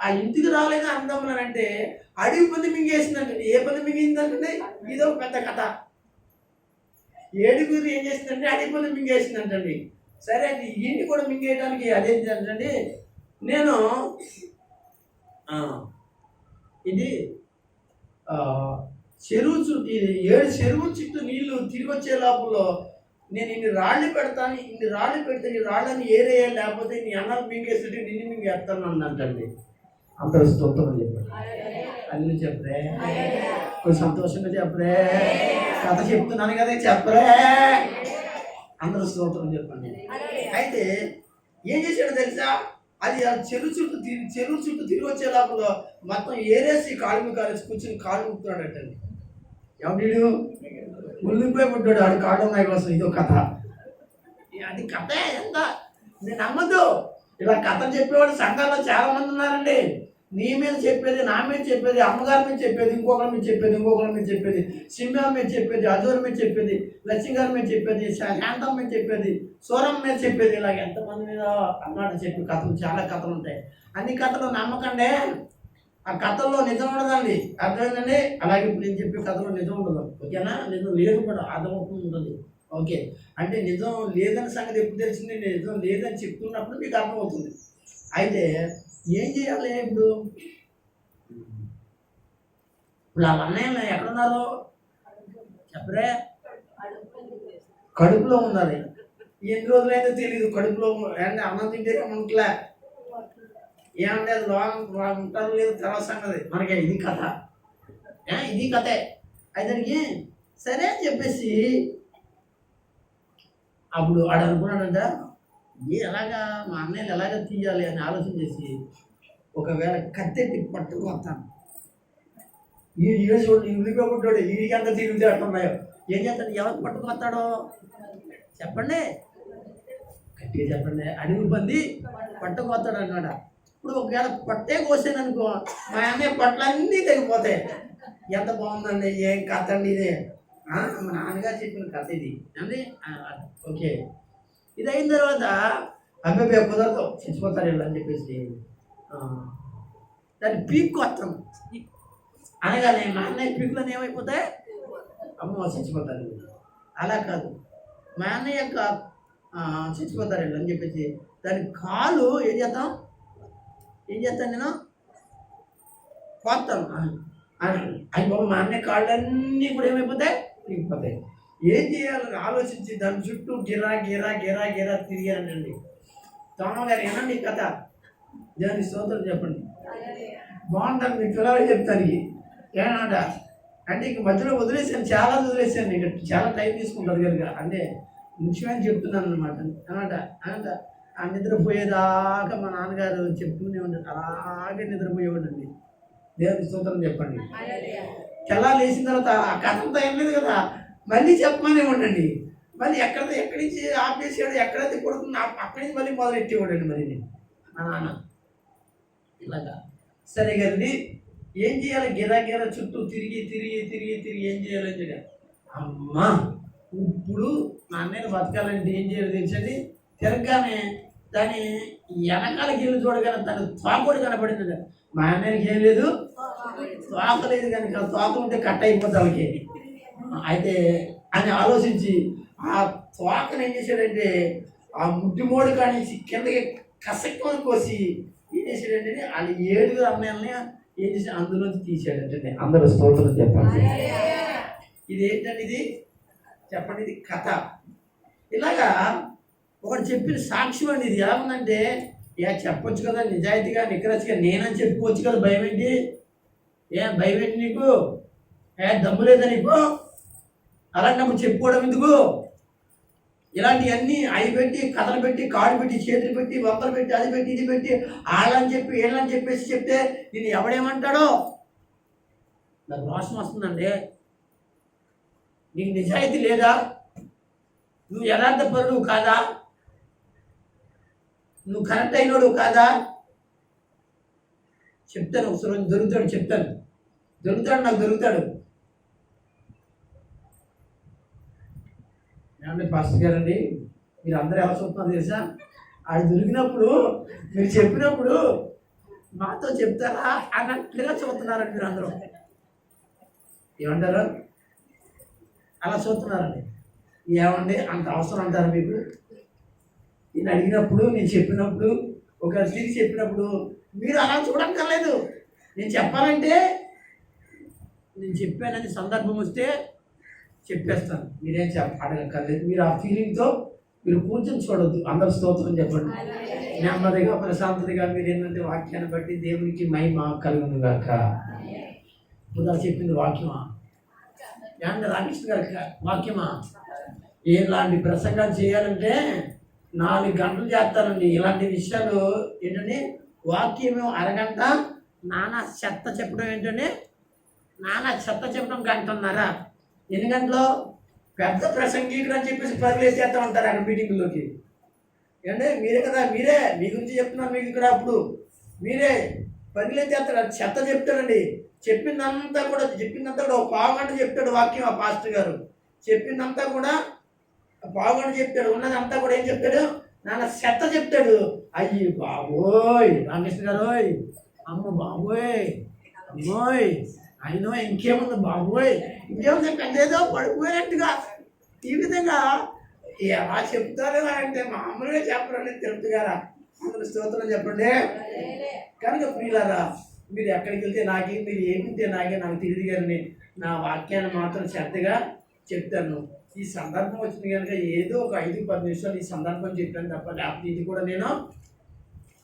ఆ ఇంటికి రాలేదు అందమ్మనంటే అడిగి పంది మింగేసిందంటే. ఏ పంది మింగిందంటే ఇదో పెద్ద కథ. 7 ఏం చేసిందంటే అడిగి పంది మింగేసిందంటండి. సరే అది ఇంటి కూడా మింగేయడానికి అదేంటంటే నేను ఇది చెరువు చుట్టూ 7 చెరువు చుట్టూ నీళ్లు తిరిగి వచ్చే లోపల నేను ఇన్ని రాళ్ళు పెడతాను, ఇన్ని రాళ్ళు పెడితే నీ రాళ్ళని ఏరేయాలి, లేకపోతే నీ అన్నాలు మింగేస్తుంటే నిన్ను మింగేస్తాను అందంటండి. అందరూ స్తోత్రం చెప్పండి. అన్ని చెప్పరే, కొంచెం సంతోషంగా చెప్పరే. కథ చెప్తున్నాను కదా చెప్పరే. అందరూ స్తోత్రం చెప్పండి. అయితే ఏం చేశాడో తెలుసా? అది చెరువు చుట్టూ తిరిగి వచ్చే లోపల మొత్తం ఏరేసి కాలు కూర్చుని కాలు ముక్కుతున్నాడటండి. ఎవడు? ఉల్లిపోయి పుట్టాడు ఆడు కాళ్ళు ఉన్నాయి కోసం. ఇదో కథ. అది కథ ఎంత నేను నమ్మద్దు. ఇలా కథ చెప్పేవాడు సంఘాల్లో చాలా మంది ఉన్నారండి. నీ మీద చెప్పేది, నా మీద చెప్పేది, అమ్మగారి మీద చెప్పేది, ఇంకొకరి మీద చెప్పేది, సింహం మీద చెప్పేది, అజూర్ మీద చెప్పేది, లక్ష్మి గారి మీద చెప్పేది, శాంతం మీద చెప్పేది, సూరం మీద చెప్పేది. ఇలాగ ఎంతమంది మీద అన్నమాట చెప్పి కథలు, చాలా కథలు ఉంటాయి. అన్ని కథలు నమ్మకండి. ఆ కథల్లో నిజం ఉండదండి. అర్థమైందండి? అలాగే ఇప్పుడు నేను చెప్పే కథలో నిజం ఉండదు. ఓకేనా? నిజం లేదు కూడా, అర్థమవుతుంది ఉంటుంది. ఓకే. అంటే నిజం లేదని సంగతి ఎప్పుడు తెలిసింది? నిజం లేదని చెప్తున్నప్పుడు మీకు అర్థమవుతుంది. అయితే ఏం చేయాలి ఇప్పుడు? ఇప్పుడు వాళ్ళ అన్నయ్యలు ఎక్కడున్నారు చెప్పరే? కడుపులో ఉన్నారు. ఎన్ని రోజులైతే తెలియదు. కడుపులో అంటే అన్నం తింటే ఉంటలే, ఏమంటే అది లోపల ఉంటారు లేదు తర్వాత సంగతి మనకి. ఇది కథ, ఇది కథే. అయితే సరే అని చెప్పేసి అప్పుడు వాడు అనుకున్నాడంట, ఎలాగా మా అన్నయ్యలు ఎలాగ తీయాలి అని ఆలోచన చేసి ఒకవేళ కత్తెట్టి పట్టుకు వస్తాను. ఈ చూడండి ఉలిపోకుంటాడు, వీడికి అంతా తిరిగితే అంటున్నాయో ఏం చేస్తాడు? ఎవరికి పట్టుకు వస్తాడో చెప్పండి, గట్టిగా చెప్పండి. అడవి పంది పట్టుకు వస్తాడు అన్నాడ. ఇప్పుడు ఒకవేళ పట్టే కోసాను అనుకో, మా అన్నయ్య పట్లన్నీ తెగిపోతాయి. ఎంత బాగుందండి, ఏం కథ అండి ఇది? మా నాన్నగారు చెప్పిన కథ ఇది అండి. ఓకే. ఇది అయిన తర్వాత అబ్బాయి కుదరదు, చచ్చిపోతారు వీళ్ళు అని చెప్పేసి దాన్ని పీక్కు వస్తాను అనగానే మా అన్నయ్య పీకులను ఏమైపోతాయి? అమ్మ చచ్చిపోతారు. అలా కాదు, మా అన్నయ్య యొక్క చచ్చిపోతారు వీళ్ళు అని చెప్పేసి దాని కాలు ఏం చేస్తాను నేను కోస్తాను అని బాబు. మా అన్నయ్య కాళ్ళన్నీ కూడా ఏమైపోతాయి? తిరిగిపోతాయి. ఏం చేయాలని ఆలోచించి దాని చుట్టూ గిరా గిరా గిరా గిరా తిరిగానండి. తోమగారు ఏనండి కథ, దాని స్తోత్రం చెప్పండి. బాగుంటాను, మీ పిల్లలకి చెప్తాను. ఏమన్నమాట అంటే ఇంక మధ్యలో వదిలేసాను, చాలా వదిలేసాను. ఇక చాలా టైం తీసుకుంటుంది కనుక అంటే ముఖ్యమైన చెప్తున్నాను అనమాట. అనమాట ఆ నిద్రపోయేదాకా మా నాన్నగారు చెప్తూనే ఉంటాడు, అలాగే నిద్రపోయేవాడండి. దేవుని స్తోత్రం చెప్పండి. తెల్లారు లేచిన తర్వాత ఆ కథ అంతా ఏం లేదు కదా, మళ్ళీ చెప్పమనే ఉండండి. మళ్ళీ ఎక్కడి నుంచి ఆపేసాడు, ఎక్కడైతే కొడుతుంది అక్కడి నుంచి మళ్ళీ మొదలెట్టేవాడండి. మరి మా నాన్న ఇలాగా. సరే కదండి, ఏం చేయాలి? గిరా గిరా చుట్టూ తిరిగి తిరిగి తిరిగి తిరిగి ఏం చేయాలని చెప్పి అమ్మా ఇప్పుడు మా అన్నయ్య బతకాలంటే ఏం చేయాలి తెలుసండి? తిరగగానే దాని వెనకాలకి వెళ్ళి చూడగానే దాని తోకడు కనపడింది. మా అన్నయ్యకి ఏం లేదు, తోక లేదు కనుక తోక ఉంటే కట్ అయిపోతుంది వాళ్ళకి. అయితే అని ఆలోచించి ఆ తోకను ఏం చేశాడంటే ఆ ముడ్డిమోడు కానించి కిందకి కసక్కుని కోసి ఏం చేశాడంటే వాళ్ళు 7 అన్నయ్యలని ఏం చేసి అందులోంచి తీసాడంటే. అందరూ స్తోత్రం చెప్పండి. ఇది ఏంటండి? ఇది చెప్పండి, ఇది కథ. ఇలాగా ఒకటి చెప్పిన సాక్ష్యం అండి. ఇది ఎలా ఉందంటే చెప్పొచ్చు కదా నిజాయితీగా నిక్కరచ్చిగా, నేనని చెప్పుకోవచ్చు కదా. భయం ఏంటి? భయం ఏంటి నీకు? దమ్ము లేదా నీకు? అలాంటప్పుడు చెప్పుకోవడం ఎందుకు? ఇలాంటివన్నీ అవి పెట్టి కథలు పెట్టి కాళ్ళు పెట్టి చేతులు పెట్టి వంకలు పెట్టి అది పెట్టి ఇది పెట్టి వాళ్ళని చెప్పి వీళ్ళని చెప్పేసి చెప్తే నేను ఎవడేమంటాడో నాకు రోషం వస్తుందండి. నీకు నిజాయితీ లేదా? నువ్వు యథార్థపరుడు కాదా? నువ్వు కరెక్ట్ అయినోడు కాదా? చెప్తాను ఒకసారి దొరుకుతాడు, చెప్తాను. నాకు దొరుకుతాడు. ఏమంటే పాస్టర్ గారండి, మీరు అందరూ ఎలా చూస్తున్నారు తెలుసా? ఆడు దొరికినప్పుడు మీరు చెప్పినప్పుడు మాతో చెప్తారా అన్నట్లుగా చూస్తున్నారండి మీరు అందరూ. ఏమంటారు? అలా చూస్తున్నారండి. ఏమండి అంత అవసరం అంటారు మీకు? నేను అడిగినప్పుడు, నేను చెప్పినప్పుడు, ఒక తిరిగి చెప్పినప్పుడు మీరు అలా చూడక్కర్లేదు. నేను చెప్పాలంటే నేను చెప్పానని సందర్భం వస్తే చెప్పేస్తాను. మీరేం అడగక్కర్లేదు. మీరు ఆ ఫీలింగ్తో మీరు కూర్చొని చూడొద్దు. అందరు స్తోత్రం చెప్పండి. నెమ్మదిగా ప్రశాంతతగా మీరు ఏంటంటే వాక్యాన్ని బట్టి దేవునికి మహిమ కలుగును గాక. ఇప్పుడు చెప్పింది వాక్యమా? ఏమంటే రామకృష్ణ గారి వాక్యమా? ఇలాంటి ప్రసంగాలు చేయాలంటే 4 గంటలు చేస్తానండి. ఇలాంటి విషయాలు ఏంటంటే వాక్యమేమో అరగంట, నానా చెత్త చెప్పడం ఏంటంటే గంటన్నర. ఎన్ని గంటలు? పెద్ద ప్రసంగీకుడు అని చెప్పేసి పరిగెత్తేస్తూ ఉంటారు అక్కడ మీటింగ్లోకి. ఏంటంటే మీరే కదా, మీరే మీ గురించి చెప్తున్నారు. మీకు ఇక్కడ అప్పుడు మీరే పరిగెత్తేస్తాడు, చెత్త చెప్తాడండి. చెప్పిందంతా కూడా ఒక పావుగంట చెప్తాడు వాక్యం. ఆ పాస్టర్ గారు చెప్పిందంతా కూడా పావుగంట చెప్తాడు. ఉన్నదంతా కూడా ఏం చెప్తాడు? నాన్న చెత్త చెప్తాడు. అయ్యి బాబోయ్ రామకృష్ణ గారు, అమ్మ బాబోయ్, అమ్మోయ్ అయినో ఇంకేముంది బాబోయ్, ఇంకేముంది పెద్దేదో పడిపోయినట్టుగా ఈ విధంగా ఎలా చెప్తారు అంటే మామూలుగా చెప్పరండి తిరుపతి గారా. అందరూ స్తోత్రం చెప్పండి. కనుక ప్రియులారా, మీరు ఎక్కడికి వెళ్తే నాకే, మీరు ఏమింటే నాకే, నాకు తెలియదు గారిని నా వాక్యాన్ని మాత్రం శ్రద్ధగా చెప్తాను. ఈ సందర్భం వచ్చింది కనుక ఏదో ఒక 5-10 నిమిషాలు ఈ సందర్భం చెప్పాను తప్ప, లేకపోతే ఇది కూడా నేను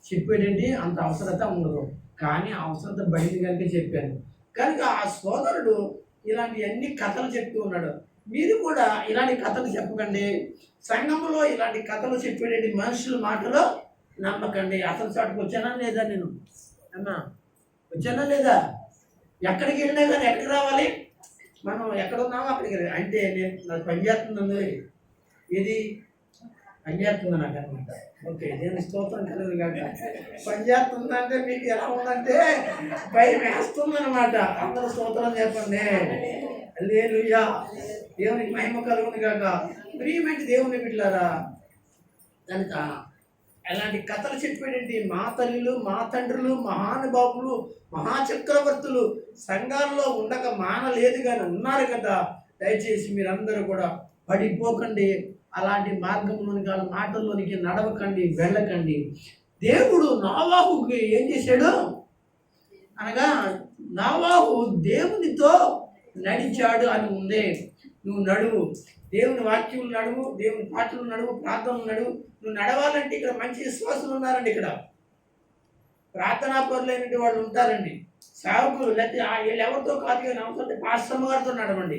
చెప్పేటండి అంత అవసరత ఉండదు. కానీ అవసరత బయట కనుక చెప్పాను. కనుక ఆ సోదరుడు ఇలాంటి అన్ని కథలు చెప్తూ ఉన్నాడు. మీరు కూడా ఇలాంటి కథలు చెప్పకండి. సంఘంలో ఇలాంటి కథలు చెప్పేటండి మనుషుల మాటలో నమ్మకండి. అసలు చాటుకు వచ్చానా లేదా నేను? అమ్మా వచ్చానా లేదా? ఎక్కడికి వెళ్ళినా కానీ ఎక్కడికి రావాలి? మనం ఎక్కడ ఉన్నామో అక్కడికి అంటే నేను నాకు పని చేస్తుంది. ఇది పని చేస్తుంది నాకు అనమాట. ఓకే, నేను స్తోత్రం కలిగి కాక పని చేస్తుందంటే మీకు ఎలా ఉందంటే భయం వేస్తుందన్నమాట. అందరూ స్తోత్రం చెప్పండి. హల్లెలూయా, దేవునికి మహిమ కలుగును కాక. ప్రియమైన దేవుని బిడ్డలారా, కనుక అలాంటి కథలు చెప్పేటండి మా తల్లులు, మా తండ్రులు, మహానుభావులు, మహాచక్రవర్తులు సంఘాల్లో ఉండక మానలేదు కానీ ఉన్నారు కదా. దయచేసి మీరందరూ కూడా పడిపోకండి. అలాంటి మార్గంలోనికి, వాళ్ళ మాటల్లోనికి నడవకండి, వెళ్ళకండి. దేవుడు నోవాహుకి ఏం చేశాడు అనగా, నోవాహు దేవునితో నడిచాడు అని ఉంది. నువ్వు నడువు, దేవుని వాక్యం నడువు, దేవుని పాటలు నడువు, ప్రార్థనలు నడువు. నువ్వు నడవాలంటే ఇక్కడ మంచి విశ్వాసులు ఉన్నారండి. ఇక్కడ ప్రార్థనా పరులైనటువంటి వాళ్ళు ఉంటారండి, సేవకులు. లేకపోతే వీళ్ళు ఎవరితో కాదు కానీ అవసరం పాస్టర్ గారితో నడవండి,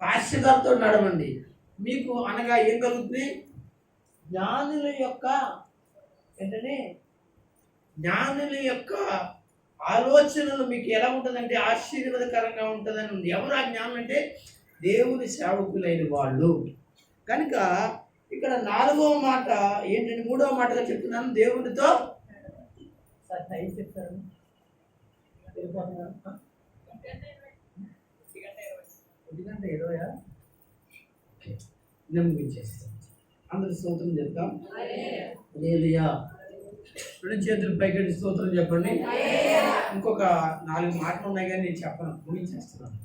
పాస్టర్ గారితో నడవండి. మీకు అనగా ఏం కలుగుతుంది? జ్ఞానుల యొక్క ఏంటంటే జ్ఞానుల యొక్క ఆలోచనలు మీకు ఎలా ఉంటుందంటే ఆశీర్వాదకరంగా ఉంటుందని ఉంది. ఎవరు ఆ జ్ఞానం అంటే దేవుని సేవకులైన వాళ్ళు. కనుక ఇక్కడ 4వ మాట ఏంటంటే, 3వ మాటగా చెప్తున్నాను, దేవునితో టైం చెప్తారు. నమ్మించేస్తాం. అందరూ స్తోత్రం చెప్తాం. హల్లెలూయా. 2 చేతులు పైకెట్టి స్తోత్రం చెప్పండి. ఇంకొక 4 మాటలు ఉన్నాయి కానీ నేను చెప్పను, ముగించేస్తున్నాను.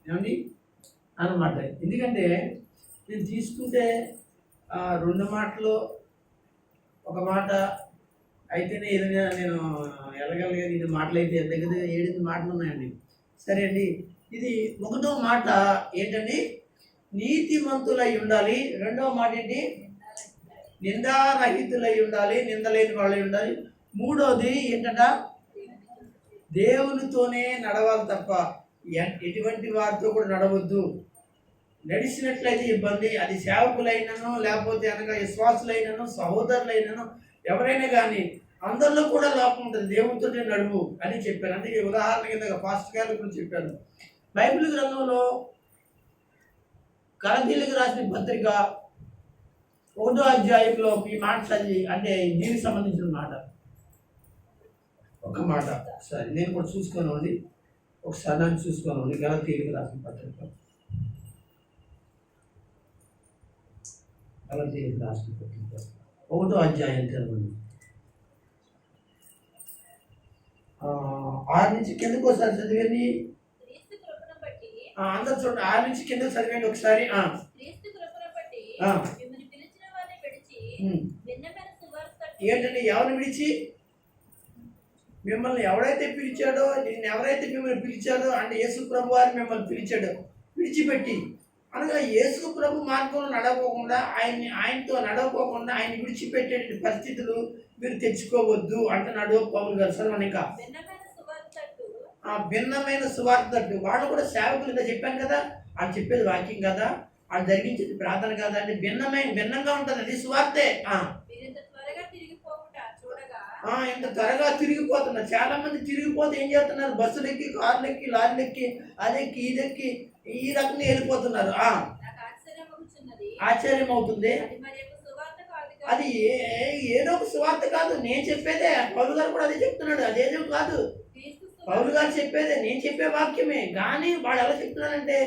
ఏమండి అన్నమాట. ఎందుకంటే నేను తీసుకుంటే 2 మాటలు, ఒక మాట అయితేనే ఏదైనా నేను వెళ్ళగలిగే. ఇది మాటలు అయితే దగ్గర 7 మాటలు ఉన్నాయండి. సరే అండి, ఇది 1వ మాట ఏంటండి? నీతిమంతులై ఉండాలి. 2వ మాట ఏంటి? నిందారహితులై ఉండాలి, నిందలేని వాళ్ళై ఉండాలి. 3వది ఏంటంట? దేవునితోనే నడవాలి తప్ప ఎటువంటి వారితో కూడా నడవద్దు. నడిచినట్లయితే ఇబ్బంది. అది సేవకులైనను, లేకపోతే అనగా విశ్వాసులైనను, సహోదరులైనను, ఎవరైనా కానీ అందరిలో కూడా లోపం ఉంటుంది. దేవునితోనే నడువు అని చెప్పాను. అందుకే ఉదాహరణ కింద పాస్టర్ గారు కూడా చెప్పాను. బైబిల్ గ్రంథంలో కొరింథీయులకు రాసిన పత్రిక 1వ అధ్యాయంలో ఈ మాట చదివి, అంటే దీనికి సంబంధించిన మాట, ఒక మాట సరే నేను కూడా చూసుకోనండి. ఒకసారి నన్ను చూసుకోనండి. కొరింథీయులకు రాసిన పత్రిక, కొరింథీయులకు రాసిన పత్రిక 1వ అధ్యాయం తెరవండి. 6 నుంచి కిందకు ఒకసారి చదివండి. అందరు చూడండి, 6 నుంచి కిందకు చదివండి ఒకసారి. ఏంటంటే ఎవరిని విడిచి? మిమ్మల్ని ఎవరైతే పిలిచాడో, నిన్ను ఎవరైతే మిమ్మల్ని పిలిచాడో అంటే యేసు ప్రభు వారిని మిమ్మల్ని పిలిచాడో విడిచిపెట్టి, అనగా యేసు ప్రభు మార్గంలో నడవకుండా, ఆయనతో నడవకోకుండా ఆయన విడిచిపెట్టే పరిస్థితులు మీరు తెచ్చుకోవద్దు అంటున్నాడు పౌలు గారు. సరే, ఇంకా భిన్నమైన సువార్త తట్టు వాళ్ళు కూడా సేవకులుగా చెప్పాను కదా, వాళ్ళు చెప్పేది వాక్యం కదా, వాళ్ళు జరిగించేది ప్రార్థన కదా అంటే భిన్నంగా ఉంటుంది. అది సువార్తే. ఇంత త్వరగా తిరిగిపోతున్నారు. చాలా మంది తిరిగిపోతే ఏం చేస్తున్నారు? బస్సులు ఎక్కి, కార్లు ఎక్కి, లారీలు ఎక్కి, అదెక్కి, ఇదెక్కి ఈ రకంగా వెళ్ళిపోతున్నారు. ఆశ్చర్యం అవుతుంది. అది ఏదో ఒక సువార్త కాదు. నేను చెప్పేదే, పౌలు గారు కూడా అదే చెప్తున్నాడు. అదేదో కాదు, పౌలు గారు చెప్పేదే, నేను చెప్పే వాక్యమే. కానీ వాడు ఎలా చెప్తున్నాడంటే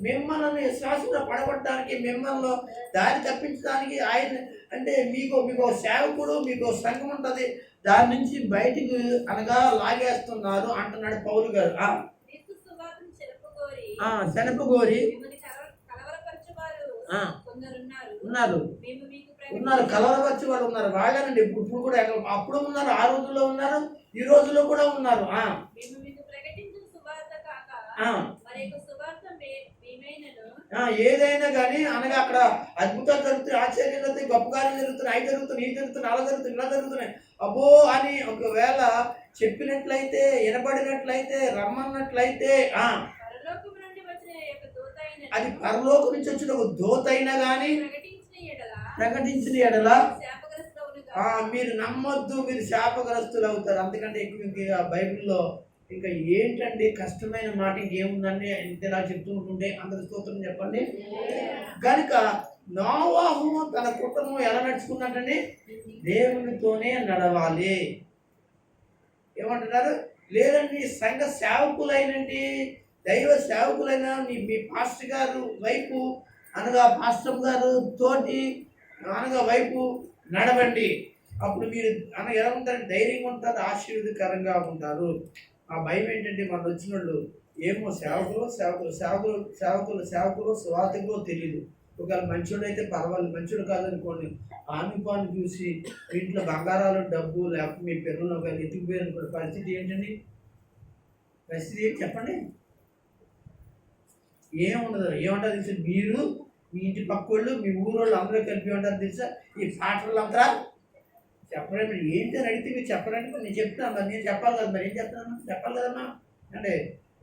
మిమ్మల్ని విశ్వాసంలో పడగొట్టడానికి, మిమ్మల్ని దారి తప్పించడానికి ఆయన అంటే మీకు సేవకుడు, మీకు సంఘం ఉంటుంది, దాని నుంచి బయటికి అనగా లాగేస్తున్నారు అంటున్నాడు పౌలు గారు. చెనపగోరి ఆ, కొందరున్నారు ఉన్నారు మేము మీకు ఉన్నారు కలవరపరిచి వాళ్ళు ఉన్నారు. వాళ్ళనండి ఇప్పుడు కూడా అప్పుడు ఉన్నారు, ఆ రోజుల్లో ఉన్నారు, ఈ రోజుల్లో కూడా ఉన్నారు. మేము మీకు ప్రకటించిన సువార్త కాక ఆ. మరి యొక్క సువార్త మేమైనను ఏదైనా కానీ అనగా అక్కడ అద్భుతాలు జరుగుతున్నాయి, ఆశ్చర్యాలు జరుగుతాయి, గొప్ప కార్యాలు జరుగుతున్నాయి, అవి జరుగుతున్నాయి, ఇవి జరుగుతున్నాయి, అలా జరుగుతున్నాయి, ఇలా జరుగుతున్నాయి, అబ్బో అని ఒకవేళ చెప్పినట్లయితే, వినబడినట్లయితే, రమ్మన్నట్లయితే పరలోకము నుండి వచ్చిన యొక్క దూత అయినను అది పరలోకం నుంచి వచ్చిన ఒక దూత అయినా కానీ ప్రకటించిన ఎడల శాపగ్రస్తులవును మీరు నమ్మొద్దు, మీరు శాపగ్రస్తులు అవుతారు. అంతకంటే ఎక్కువ ఇంకా బైబిల్లో ఇంకా ఏంటండి కష్టమైన మాట ఇంకేముందండి ఇంతలా చెప్తూ ఉంటుంటే అందరి స్తోత్రం చెప్పండి. కనుక నోవాహు తన కుటుంబం ఎలా నడుచుకున్నట్టండి, దేవునితోనే నడవాలి. ఏమంటున్నారు? లేదండి సంఘ సేవకులైనండి, దైవ సేవకులైన మీ పాస్టర్ గారు వైపు అనగా పాస్టర్ గారు తోటి అనగా వైపు నడవండి. అప్పుడు మీరు అనగా ఎలా ఉంటారు? ధైర్యంగా ఉంటారు, ఆశీర్వదకరంగా ఉంటారు. ఆ భయం ఏంటంటే మన వచ్చిన వాళ్ళు ఏమో సేవకులు స్వార్థకులు తెలియదు. ఒకవేళ మంచోడు అయితే పర్వాలేదు, మంచోడు కాదనుకోండి, ఆనుపాన్ని చూసి ఇంట్లో బంగారాలు డబ్బు లేకపోతే మీ పిల్లలు ఒకవేళ ఎత్తుకుపోయిన పరిస్థితి ఏంటండి? పరిస్థితి ఏంటి చెప్పండి? ఏముండదు. ఏమంటారు తెలుసా? మీరు మీ ఇంటి పక్కోళ్ళు మీ ఊరోళ్ళు అందరూ కలిపి ఉంటారు తెలుసా? ఈ పాటలు అంతా చెప్పండి. ఏంటి అని అడిగితే మీరు చెప్పరండి. నేను చెప్తాను, మరి నేను చెప్పాలి కదా, మరి ఏం చెప్తాను? చెప్పాలి కదమ్మా. అంటే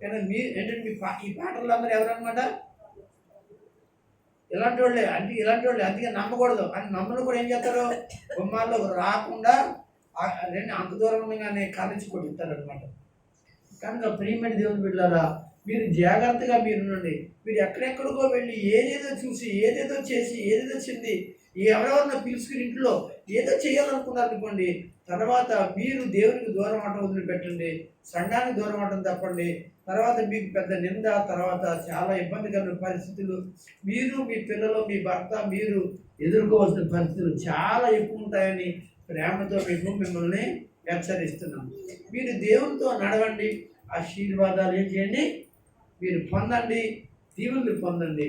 ఏంటంటే ఈ పాటలు అందరూ ఎవరన్నమాట? ఇలాంటి వాళ్ళే. అంటే ఇలాంటి వాళ్ళే, అందుకే నమ్మకూడదు అని నమ్మలు కూడా ఏం చేస్తారు? గుమ్మాల్లో రాకుండా అంత దూరం ఉండగానే కాలేజీ కొట్టిస్తారు అనమాట. కనుక ప్రియమైన దేవుని బిడ్డలారా, మీరు జాగ్రత్తగా మీరు నుండి మీరు ఎక్కడెక్కడికో వెళ్ళి ఏదేదో చూసి ఏదేదో చేసి ఏదేదో చెంది ఎవరెవరినో పిలుచుకుని ఇంట్లో ఏదో చేయాలనుకున్నారు అనుకోండి, తర్వాత మీరు దేవునికి దూరం అవటం వదిలిపెట్టండి, సంఘానికి దూరం అవటం తప్పండి. తర్వాత మీకు పెద్ద నింద, తర్వాత చాలా ఇబ్బందికరమైన పరిస్థితులు మీరు, మీ పిల్లలు, మీ భర్త మీరు ఎదుర్కోవాల్సిన పరిస్థితులు చాలా ఎక్కువ ఉంటాయని ప్రేమతో మిమ్మల్ని హెచ్చరిస్తున్నాం. మీరు దేవునితో నడవండి, ఆశీర్వాదాలు ఏం చేయండి, మీరు పొందండి, దీవుల్ని పొందండి.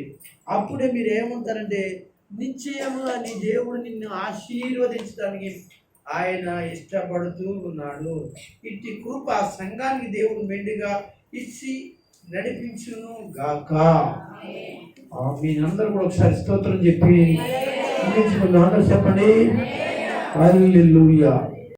అప్పుడే మీరు ఏముంటారంటే నిశ్చయముగా నీ దేవుడు నిన్ను ఆశీర్వదించడానికి ఆయన ఇష్టపడుతూ ఉన్నాడు. ఇట్టి కృప సంఘానికి దేవుడు మెండుగా ఇచ్చి నడిపించును గాక. మీరందరూ కూడా ఒకసారి స్తోత్రం చెప్పి చెప్పండి. హల్లెలూయా.